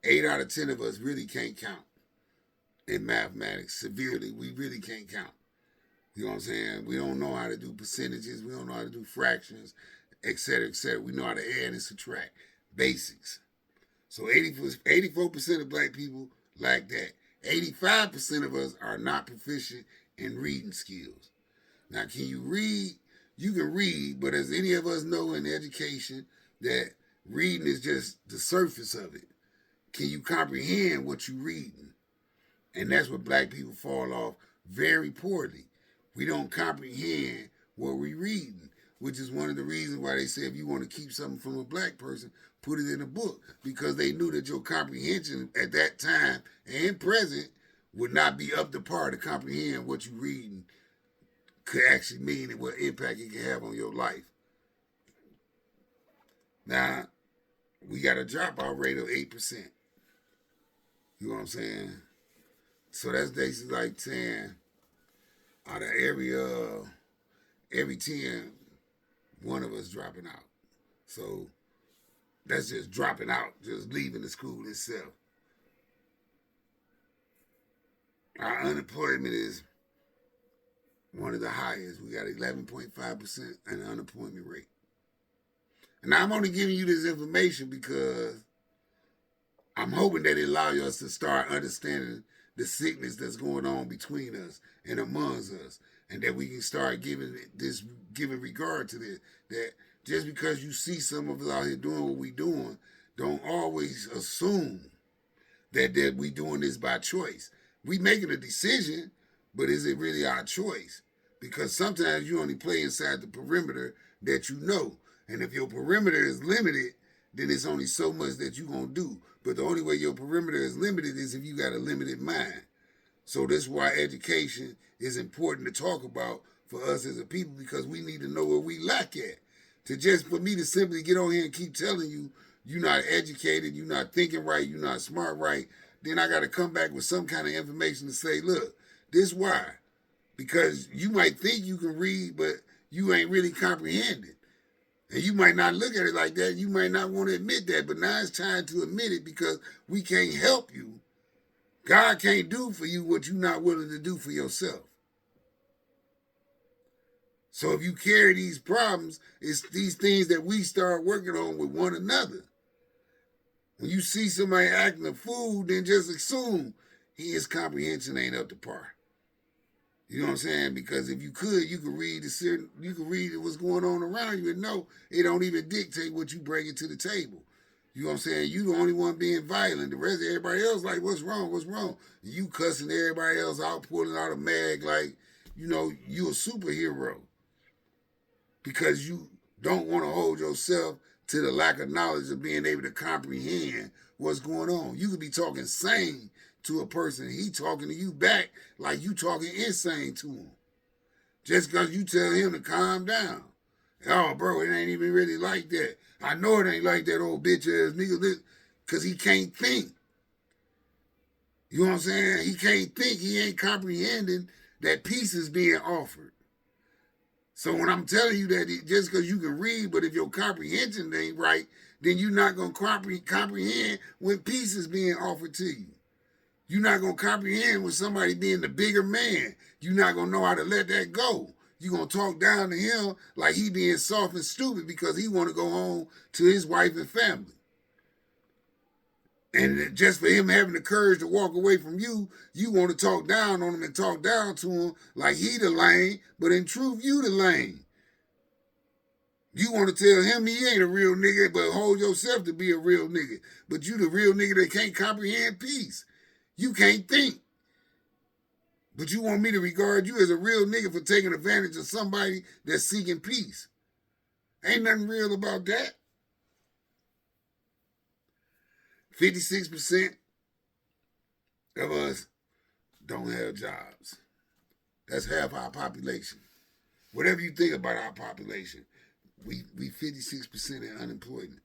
8 out of 10 of us really can't count in mathematics severely. We really can't count. You know what I'm saying? We don't know how to do percentages. We don't know how to do fractions, et cetera, et cetera. We know how to add and subtract. Basics. So 84% of black people lack that. 85% of us are not proficient in reading skills. Now, can you read? You can read, but as any of us know in education, that reading is just the surface of it. Can you comprehend what you're reading? And that's where black people fall off very poorly. We don't comprehend what we're reading, which is one of the reasons why they say if you want to keep something from a black person, put it in a book, because they knew that your comprehension at that time and present would not be up to par to comprehend what you're reading could actually mean and what impact it can have on your life. Now, we got a dropout rate of 8%. You know what I'm saying? So that's basically like 10 out of every 10, one of us dropping out. So that's just dropping out, just leaving the school itself. Our unemployment is one of the highest. We got 11.5% an unemployment rate. And I'm only giving you this information because I'm hoping that it allows us to start understanding the sickness that's going on between us and amongst us, and that we can start giving regard to this. That just because you see some of us out here doing what we doing, don't always assume that we doing this by choice. We making a decision, but is it really our choice? Because sometimes you only play inside the perimeter that you know. And if your perimeter is limited, then it's only so much that you're going to do. But the only way your perimeter is limited is if you got a limited mind. So that's why education is important to talk about for us as a people, because we need to know where we lack at. For me to simply get on here and keep telling you, you're not educated, you're not thinking right, you're not smart right, then I got to come back with some kind of information to say, look, this why. Because you might think you can read, but you ain't really comprehending. And you might not look at it like that. You might not want to admit that. But now it's time to admit it, because we can't help you. God can't do for you what you're not willing to do for yourself. So if you carry these problems, it's these things that we start working on with one another. When you see somebody acting a fool, then just assume his comprehension ain't up to par. You know what I'm saying? Because if you could read what's going on around you and know it don't even dictate what you bring to the table. You know what I'm saying? You the only one being violent. The rest of everybody else like, what's wrong? What's wrong? You cussing everybody else out, pulling out a mag like, you a superhero. Because you don't want to hold yourself to the lack of knowledge of being able to comprehend what's going on. You could be talking sane to a person, he talking to you back like you talking insane to him. Just because you tell him to calm down. Oh, bro, it ain't even really like that. I know it ain't like that, old bitch ass nigga, because he can't think. You know what I'm saying? He can't think. He ain't comprehending that peace is being offered. So when I'm telling you that just because you can read, but if your comprehension ain't right, then you're not going to comprehend when peace is being offered to you. You're not going to comprehend with somebody being the bigger man. You're not going to know how to let that go. You're going to talk down to him like he being soft and stupid because he want to go home to his wife and family. And just for him having the courage to walk away from you, you want to talk down on him and talk down to him like he the lame, but in truth, you the lame. You want to tell him he ain't a real nigga, but hold yourself to be a real nigga. But you the real nigga that can't comprehend peace. You can't think. But you want me to regard you as a real nigga for taking advantage of somebody that's seeking peace. Ain't nothing real about that. 56% of us don't have jobs. That's half our population. Whatever you think about our population, we 56% in unemployment.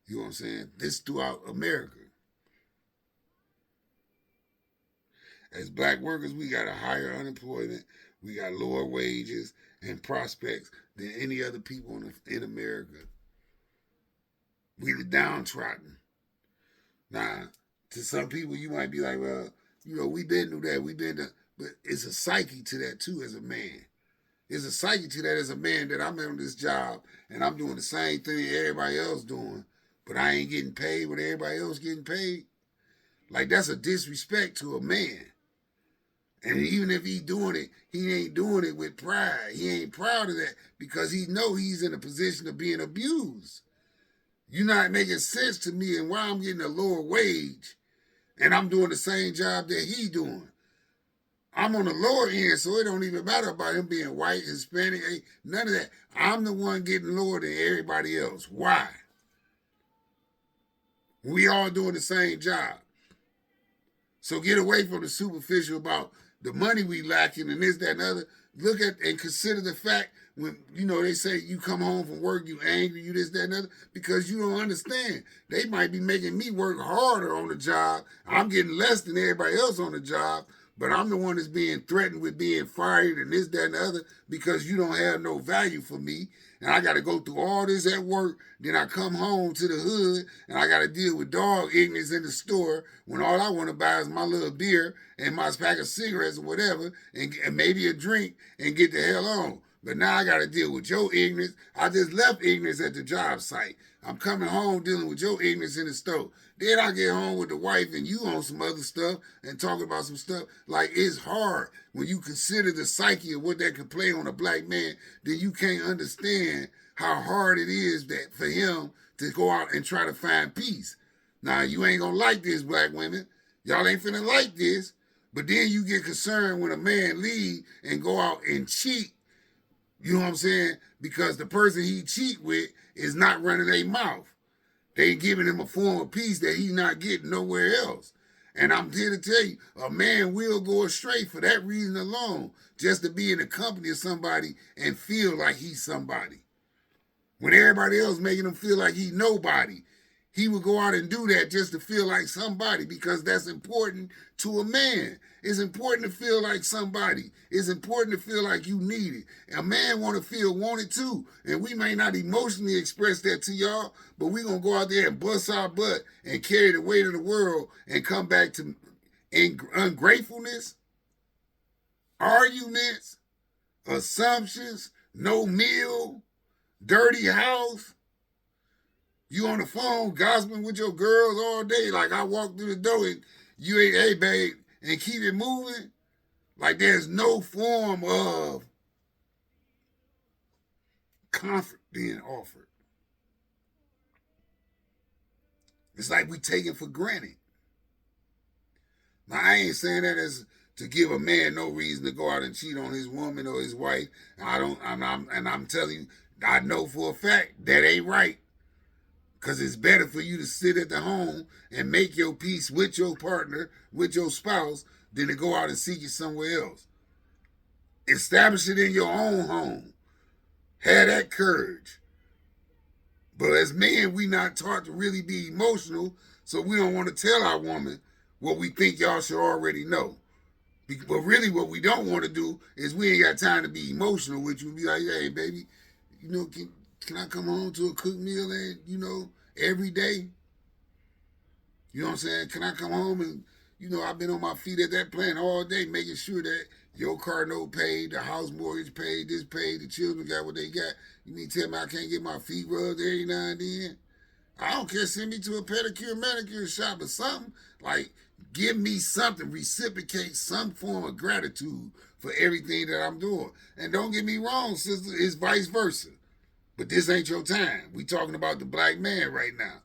You know what I'm saying? This throughout America. As black workers, we got a higher unemployment, we got lower wages and prospects than any other people in America. We the downtrodden. Now, to some people, you might be like, well, we've been through that, but it's a psyche to that too as a man. There's a psyche to that as a man that I'm on this job and I'm doing the same thing everybody else doing, but I ain't getting paid what everybody else getting paid. Like, that's a disrespect to a man. And even if he doing it, he ain't doing it with pride. He ain't proud of that because he know he's in a position of being abused. You're not making sense to me and why I'm getting a lower wage and I'm doing the same job that he doing. I'm on the lower end, so it don't even matter about him being white, Hispanic, none of that. I'm the one getting lower than everybody else. Why? We all doing the same job. So get away from the superficial about the money we lacking and this, that, and other. Look at and consider the fact when, they say you come home from work, you angry, you this, that, and other, because you don't understand. They might be making me work harder on the job. I'm getting less than everybody else on the job, but I'm the one that's being threatened with being fired and this, that, and the other because you don't have no value for me. And I got to go through all this at work. Then I come home to the hood and I got to deal with dog ignorance in the store when all I want to buy is my little beer and my pack of cigarettes or whatever and maybe a drink and get the hell on. But now I got to deal with your ignorance. I just left ignorance at the job site. I'm coming home dealing with your ignorance in the store. Then I get home with the wife and you on some other stuff and talking about some stuff. Like, it's hard when you consider the psyche of what that could play on a black man. Then you can't understand how hard it is that for him to go out and try to find peace. Now, you ain't gonna like this, black women. Y'all ain't finna like this. But then you get concerned when a man leave and go out and cheat. You know what I'm saying? Because the person he cheat with is not running their mouth. They giving him a form of peace that he's not getting nowhere else. And I'm here to tell you, a man will go astray for that reason alone, just to be in the company of somebody and feel like he's somebody. When everybody else making him feel like he's nobody, he would go out and do that just to feel like somebody because that's important to a man. It's important to feel like somebody. It's important to feel like you need it. A man want to feel wanted too. And we may not emotionally express that to y'all, but we going to go out there and bust our butt and carry the weight of the world and come back to ungratefulness, arguments, assumptions, no meal, dirty house. You on the phone gossiping with your girls all day. Like, I walk through the door and you ain't, hey, babe, and keep it moving. Like, there's no form of comfort being offered. It's like we take it for granted. Now, I ain't saying that as to give a man no reason to go out and cheat on his woman or his wife. I'm telling you, I know for a fact that ain't right. Because it's better for you to sit at the home and make your peace with your partner, with your spouse, than to go out and seek it somewhere else. Establish it in your own home. Have that courage. But as men, we not taught to really be emotional, so we don't want to tell our woman what we think y'all should already know. But really what we don't want to do is we ain't got time to be emotional with you and be like, hey, baby, can I come home to a cooked meal and, every day? You know what I'm saying? Can I come home and, I've been on my feet at that plant all day making sure that your car note paid, the house mortgage paid, this paid, the children got what they got. You mean tell me I can't get my feet rubbed every now and then? I don't care, send me to a pedicure, manicure shop or something. Like, give me something, reciprocate some form of gratitude for everything that I'm doing. And don't get me wrong, sister, it's vice versa. But this ain't your time. We talking about the black man right now.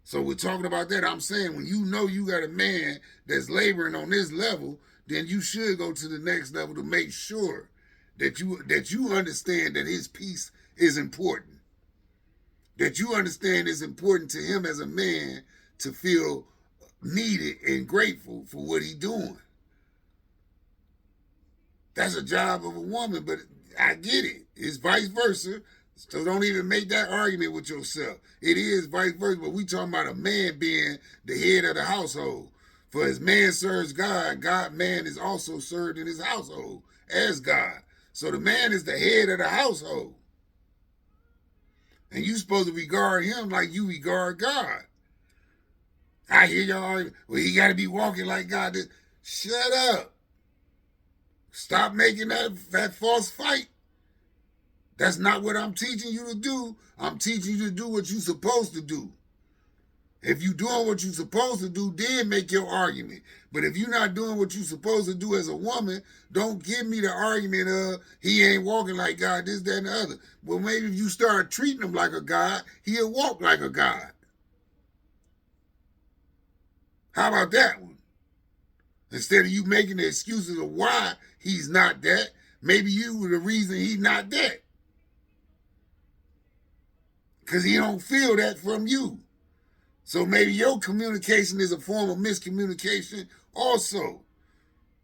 So we're talking about that. I'm saying when you know you got a man that's laboring on this level, then you should go to the next level to make sure that you understand that his peace is important. That you understand it's important to him as a man to feel needed and grateful for what he's doing. That's a job of a woman, but I get it. It's vice versa. So don't even make that argument with yourself. It is vice versa, but we talking about a man being the head of the household. For as man serves God, man is also served in his household as God. So the man is the head of the household. And you supposed to regard him like you regard God. I hear y'all, well, he got to be walking like God. Shut up. Stop making that false fight. That's not what I'm teaching you to do. I'm teaching you to do what you're supposed to do. If you're doing what you're supposed to do, then make your argument. But if you're not doing what you're supposed to do as a woman, don't give me the argument of he ain't walking like God, this, that, and the other. Well, maybe if you start treating him like a God, he'll walk like a God. How about that one? Instead of you making the excuses of why he's not that, maybe you were the reason he's not that. Because he don't feel that from you. So maybe your communication is a form of miscommunication also.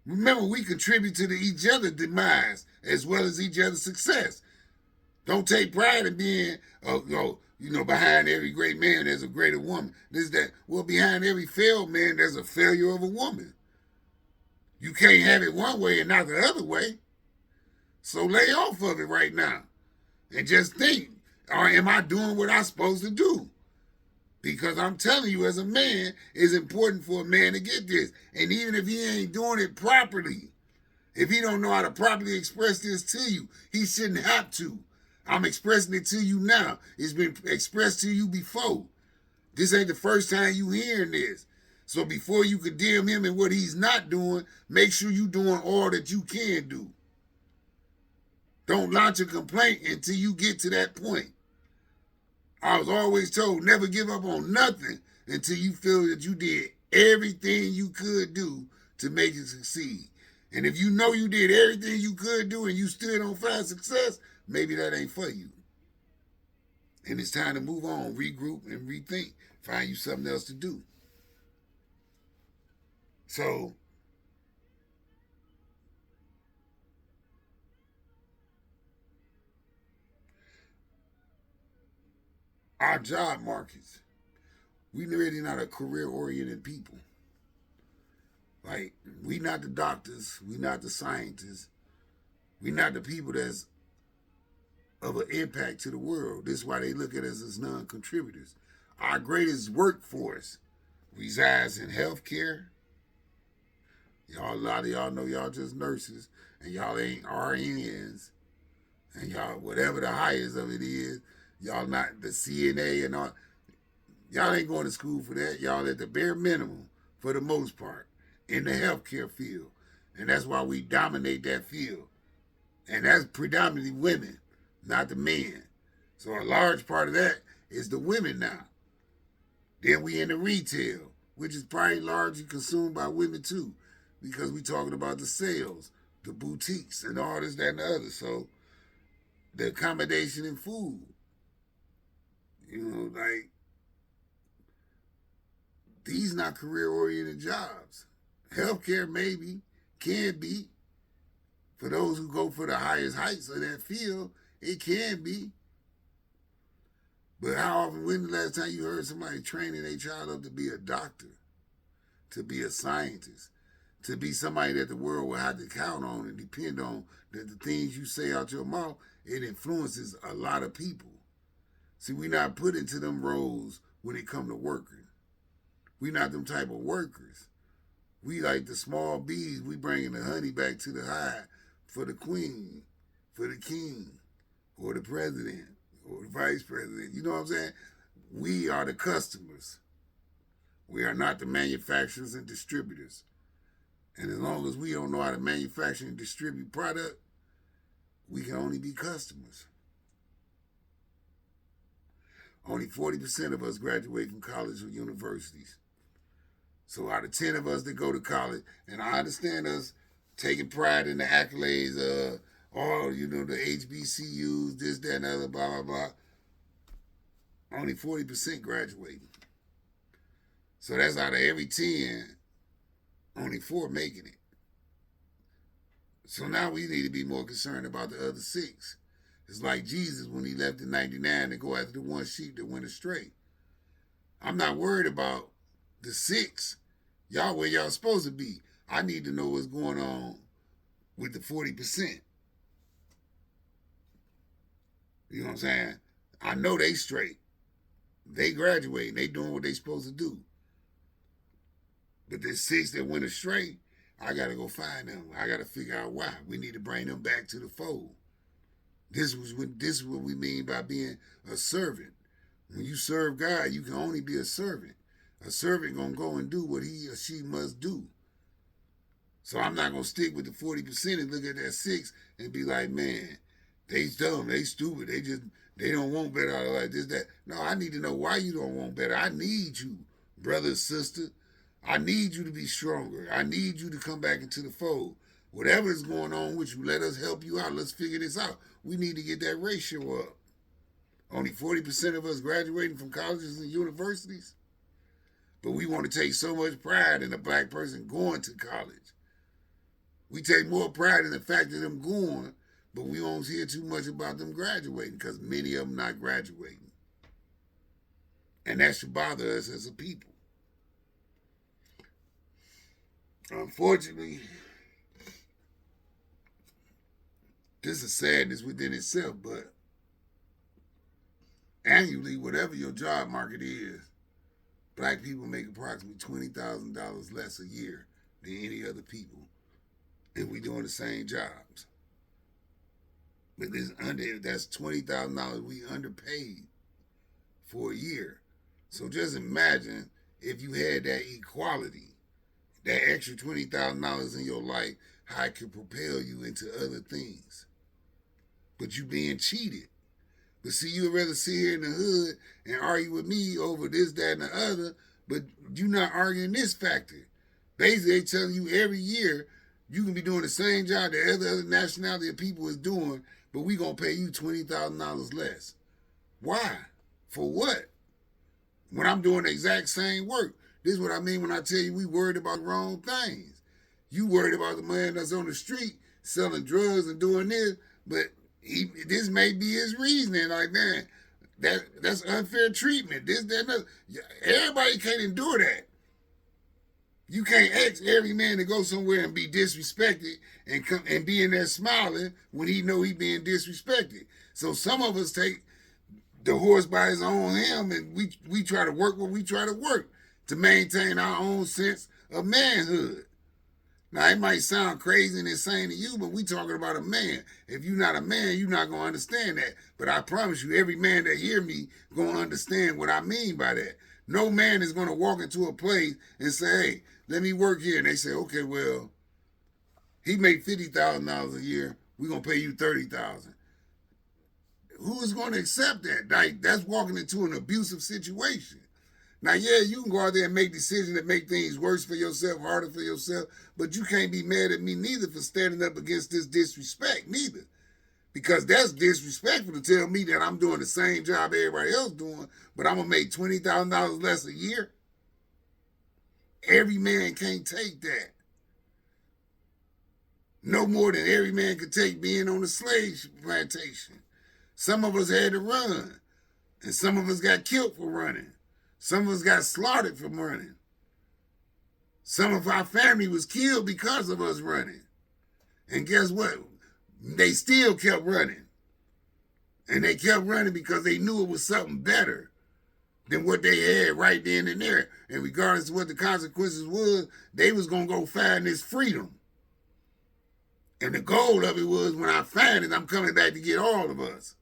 Remember, we contribute to each other's demise as well as each other's success. Don't take pride in being, behind every great man, there's a greater woman. This, that. Well, behind every failed man, there's a failure of a woman. You can't have it one way and not the other way. So lay off of it right now and just think, or am I doing what I'm supposed to do? Because I'm telling you, as a man, it's important for a man to get this. And even if he ain't doing it properly, if he don't know how to properly express this to you, he shouldn't have to. I'm expressing it to you now. It's been expressed to you before. This ain't the first time you hearing this. So before you condemn him and what he's not doing, make sure you doing all that you can do. Don't launch a complaint until you get to that point. I was always told never give up on nothing until you feel that you did everything you could do to make it succeed. And if you know you did everything you could do and you still don't find success, maybe that ain't for you. And it's time to move on, regroup, and rethink. Find you something else to do. So, our job markets, we really not a career-oriented people. Like, we not the doctors, we not the scientists, we not the people that's of an impact to the world. This is why they look at us as non-contributors. Our greatest workforce resides in healthcare. Y'all, a lot of y'all know y'all just nurses, and y'all ain't RNs, and y'all, whatever the highest of it is, y'all not the CNA and all. Y'all ain't going to school for that. Y'all at the bare minimum, for the most part, in the healthcare field. And that's why we dominate that field. And that's predominantly women, not the men. So a large part of that is the women now. Then we in the retail, which is probably largely consumed by women too, because we talking about the sales, the boutiques, and all this, that, and the other. So the accommodation and food, like, these not career-oriented jobs. Healthcare maybe, can be. For those who go for the highest heights of that field, it can be. But how often, when the last time you heard somebody training their child up to be a doctor, to be a scientist, to be somebody that the world will have to count on and depend on, that the things you say out your mouth, it influences a lot of people. See, we not put into them roles when it come to working. We not them type of workers. We like the small bees. We bringing the honey back to the hive for the queen, for the king, or the president, or the vice president. You know what I'm saying? We are the customers. We are not the manufacturers and distributors. And as long as we don't know how to manufacture and distribute product, we can only be customers. Only 40% of us graduate from college or universities. So out of 10 of us that go to college, and I understand us taking pride in the accolades of all, the HBCUs, this, that, and other, blah, blah, blah. Only 40% graduating. So that's out of every 10, only 4 making it. So now we need to be more concerned about the other 6. It's like Jesus when he left the 99 to go after the one sheep that went astray. I'm not worried about the 6. Y'all where y'all supposed to be. I need to know what's going on with the 40%. You know what I'm saying? I know they straight. They graduating. They doing what they supposed to do. But the 6 that went astray, I got to go find them. I got to figure out why. We need to bring them back to the fold. This is what we mean by being a servant. When you serve God, you can only be a servant. A servant going to go and do what he or she must do. So I'm not going to stick with the 40% and look at that 6 and be like, man, they dumb, they stupid, they don't want better, like this, that. No, I need to know why you don't want better. I need you, brother, sister. I need you to be stronger. I need you to come back into the fold. Whatever is going on with you, let us help you out. Let's figure this out. We need to get that ratio up. Only 40% of us graduating from colleges and universities. But we want to take so much pride in a black person going to college. We take more pride in the fact of them going, but we don't hear too much about them graduating because many of them not graduating. And that should bother us as a people. Unfortunately, this is sadness within itself, but annually, whatever your job market is, black people make approximately $20,000 less a year than any other people if we doing the same jobs. But that's $20,000 we underpaid for a year. So just imagine if you had that equality, that extra $20,000 in your life, how it could propel you into other things. But you being cheated. But see, you'd rather sit here in the hood and argue with me over this, that, and the other, but you're not arguing this factor. Basically, they telling you every year you can be doing the same job that other nationality of people is doing, but we going to pay you $20,000 less. Why? For what? When I'm doing the exact same work. This is what I mean when I tell you we worried about the wrong things. You worried about the man that's on the street selling drugs and doing this, but this may be his reasoning. Like, man, that's unfair treatment. This, that, and that. Everybody can't endure that. You can't ask every man to go somewhere and be disrespected and be in there smiling when he know he being disrespected. So some of us take the horse by his own hem and we try to work what we try to work to maintain our own sense of manhood. Now, it might sound crazy and insane to you, but we talking about a man. If you're not a man, you're not going to understand that. But I promise you, every man that hear me going to understand what I mean by that. No man is going to walk into a place and say, hey, let me work here. And they say, okay, well, he made $50,000 a year. We're going to pay you $30,000. Who is going to accept that? Like, that's walking into an abusive situation. Now, yeah, you can go out there and make decisions that make things worse for yourself, harder for yourself, but you can't be mad at me neither for standing up against this disrespect, neither. Because that's disrespectful to tell me that I'm doing the same job everybody else doing, but I'm going to make $20,000 less a year. Every man can't take that. No more than every man could take being on a slave plantation. Some of us had to run, and some of us got killed for running. Some of us got slaughtered from running. Some of our family was killed because of us running. And guess what? They still kept running. And they kept running because they knew it was something better than what they had right then and there. And regardless of what the consequences was, they was going to go find this freedom. And the goal of it was, when I find it, I'm coming back to get all of us.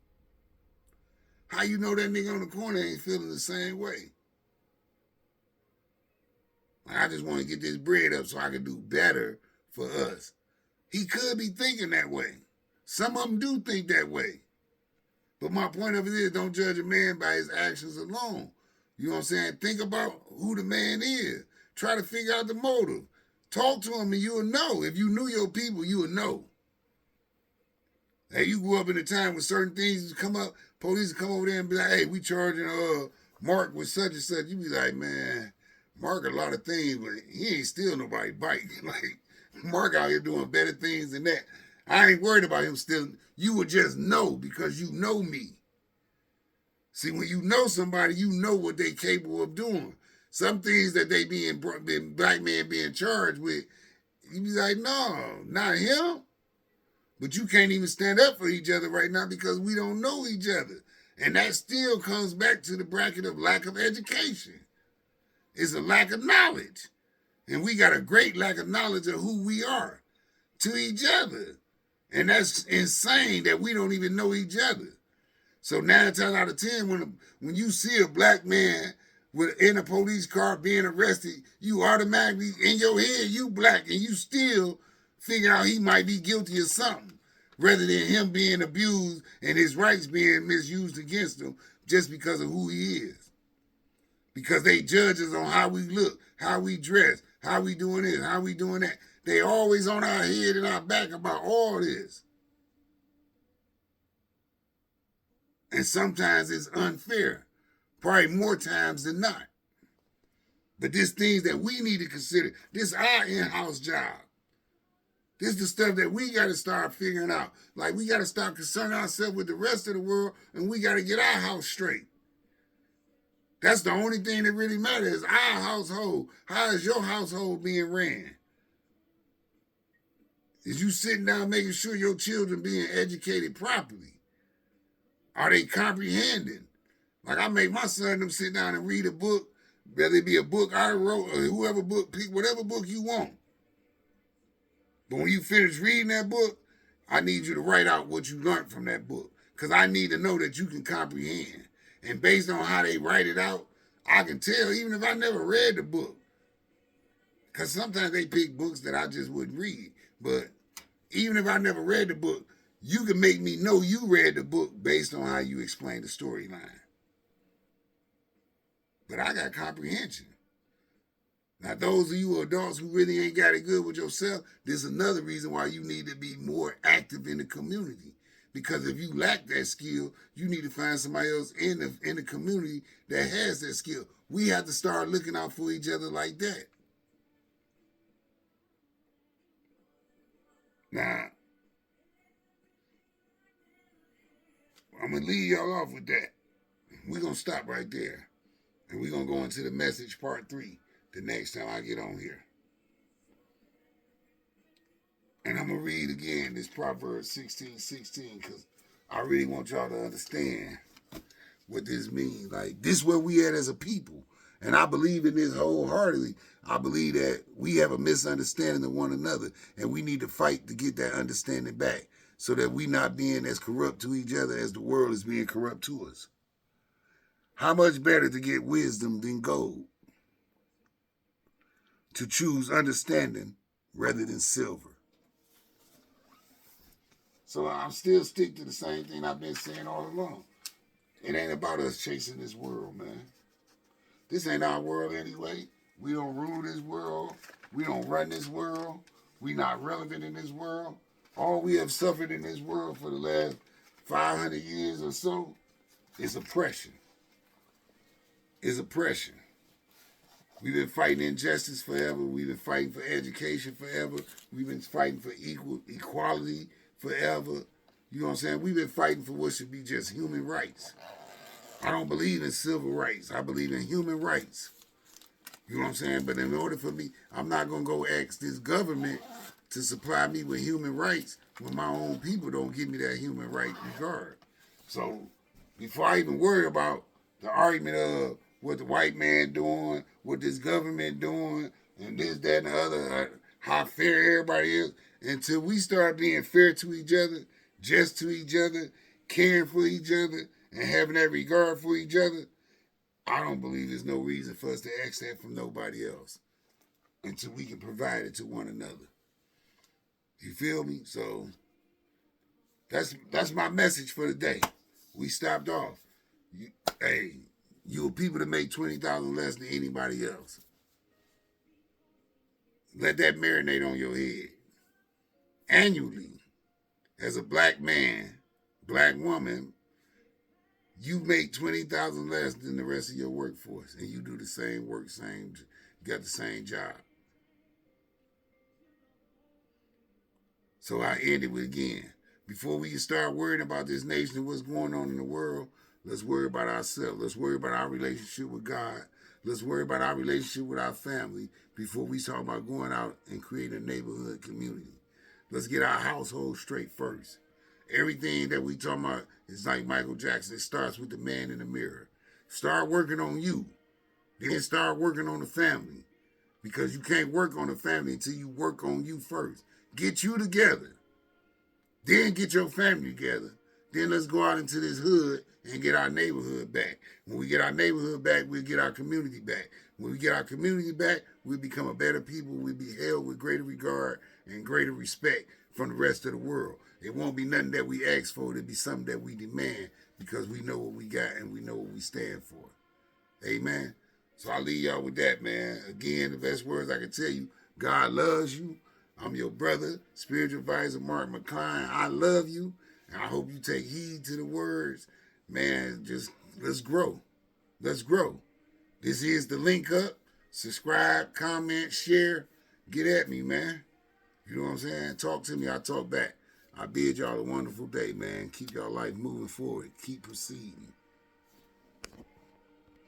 How you know that nigga on the corner ain't feeling the same way? I just want to get this bread up so I can do better for us. He could be thinking that way. Some of them do think that way. But my point of it is, don't judge a man by his actions alone. You know what I'm saying? Think about who the man is. Try to figure out the motive. Talk to him and you'll know. If you knew your people, you would know. Hey, you grew up in a time when certain things come up, police come over there and be like, hey, we charging Mark with such and such. You be like, man, Mark a lot of things, but he ain't steal nobody bike. Like, Mark out here doing better things than that. I ain't worried about him stealing. You would just know because you know me. See, when you know somebody, you know what they capable of doing. Some things that they being black men being charged with, you be like, no, not him. But you can't even stand up for each other right now because we don't know each other. And that still comes back to the bracket of lack of education. It's a lack of knowledge. And we got a great lack of knowledge of who we are to each other. And that's insane that we don't even know each other. So 9 times out of 10, when you see a black man in a police car being arrested, you automatically, in your head, you black, and you still figure out he might be guilty of something, rather than him being abused and his rights being misused against him just because of who he is. Because they judge us on how we look, how we dress, how we doing this, how we doing that. They always on our head and our back about all this. And sometimes it's unfair, probably more times than not. But this things that we need to consider. This our in-house job. This is the stuff that we got to start figuring out. Like, we got to start concerning ourselves with the rest of the world, and we got to get our house straight. That's the only thing that really matters is our household. How is your household being ran? Is you sitting down making sure your children being educated properly? Are they comprehending? Like, I make my son them sit down and read a book, whether it be a book I wrote or whoever book, pick whatever book you want. But when you finish reading that book, I need you to write out what you learned from that book, because I need to know that you can comprehend. And based on how they write it out, I can tell, even if I never read the book. Because sometimes they pick books that I just wouldn't read. But even if I never read the book, you can make me know you read the book based on how you explain the storyline. But I got comprehension. Now, those of you adults who really ain't got it good with yourself, this is another reason why you need to be more active in the community. Because if you lack that skill, you need to find somebody else in the community that has that skill. We have to start looking out for each other like that. Now, I'm going to leave y'all off with that. We're going to stop right there. And we're going to go into the message part 3 the next time I get on here. And I'm going to read again this Proverbs 16:16 because I really want y'all to understand what this means. Like, this is where we at as a people. And I believe in this wholeheartedly. I believe that we have a misunderstanding of one another, and we need to fight to get that understanding back so that we not being as corrupt to each other as the world is being corrupt to us. How much better to get wisdom than gold? To choose understanding rather than silver. So I'm still stick to the same thing I've been saying all along. It ain't about us chasing this world, man. This ain't our world anyway. We don't rule this world. We don't run this world. We not relevant in this world. All we have suffered in this world for the last 500 years or so is oppression. Is oppression. We've been fighting injustice forever. We've been fighting for education forever. We've been fighting for equality forever. You know what I'm saying? We've been fighting for what should be just human rights. I don't believe in civil rights. I believe in human rights. You know what I'm saying? But in order for me, I'm not going to go ask this government to supply me with human rights when my own people don't give me that human right regard. So before I even worry about the argument of what the white man doing, what this government doing, and this, that, and the other, how fair everybody is, until we start being fair to each other, just to each other, caring for each other, and having that regard for each other, I don't believe there's no reason for us to ask that from nobody else until we can provide it to one another. You feel me? So that's my message for the day. We stopped off. You're people that make $20,000 less than anybody else. Let that marinate on your head. Annually, as a black man, black woman, you make $20,000 less than the rest of your workforce, and you do the same work, got the same job. So I end it with again. Before we can start worrying about this nation and what's going on in the world, let's worry about ourselves. Let's worry about our relationship with God. Let's worry about our relationship with our family before we talk about going out and creating a neighborhood community. Let's get our household straight first. Everything that we talk about is like Michael Jackson. It starts with the man in the mirror. Start working on you. Then start working on the family. Because you can't work on the family until you work on you first. Get you together. Then get your family together. Then let's go out into this hood and get our neighborhood back. When we get our neighborhood back, we'll get our community back. When we get our community back, we'll become a better people. We'll be held with greater regard and greater respect from the rest of the world. It won't be nothing that we ask for. It'll be something that we demand because we know what we got and we know what we stand for. Amen. So I'll leave y'all with that, man. Again, the best words I can tell you, God loves you. I'm your brother, spiritual advisor Mark McCline. I love you, and I hope you take heed to the words. Man, just let's grow. Let's grow. This is the link up. Subscribe, comment, share. Get at me, man. You know what I'm saying? Talk to me. I talk back. I bid y'all a wonderful day, man. Keep y'all life moving forward. Keep proceeding.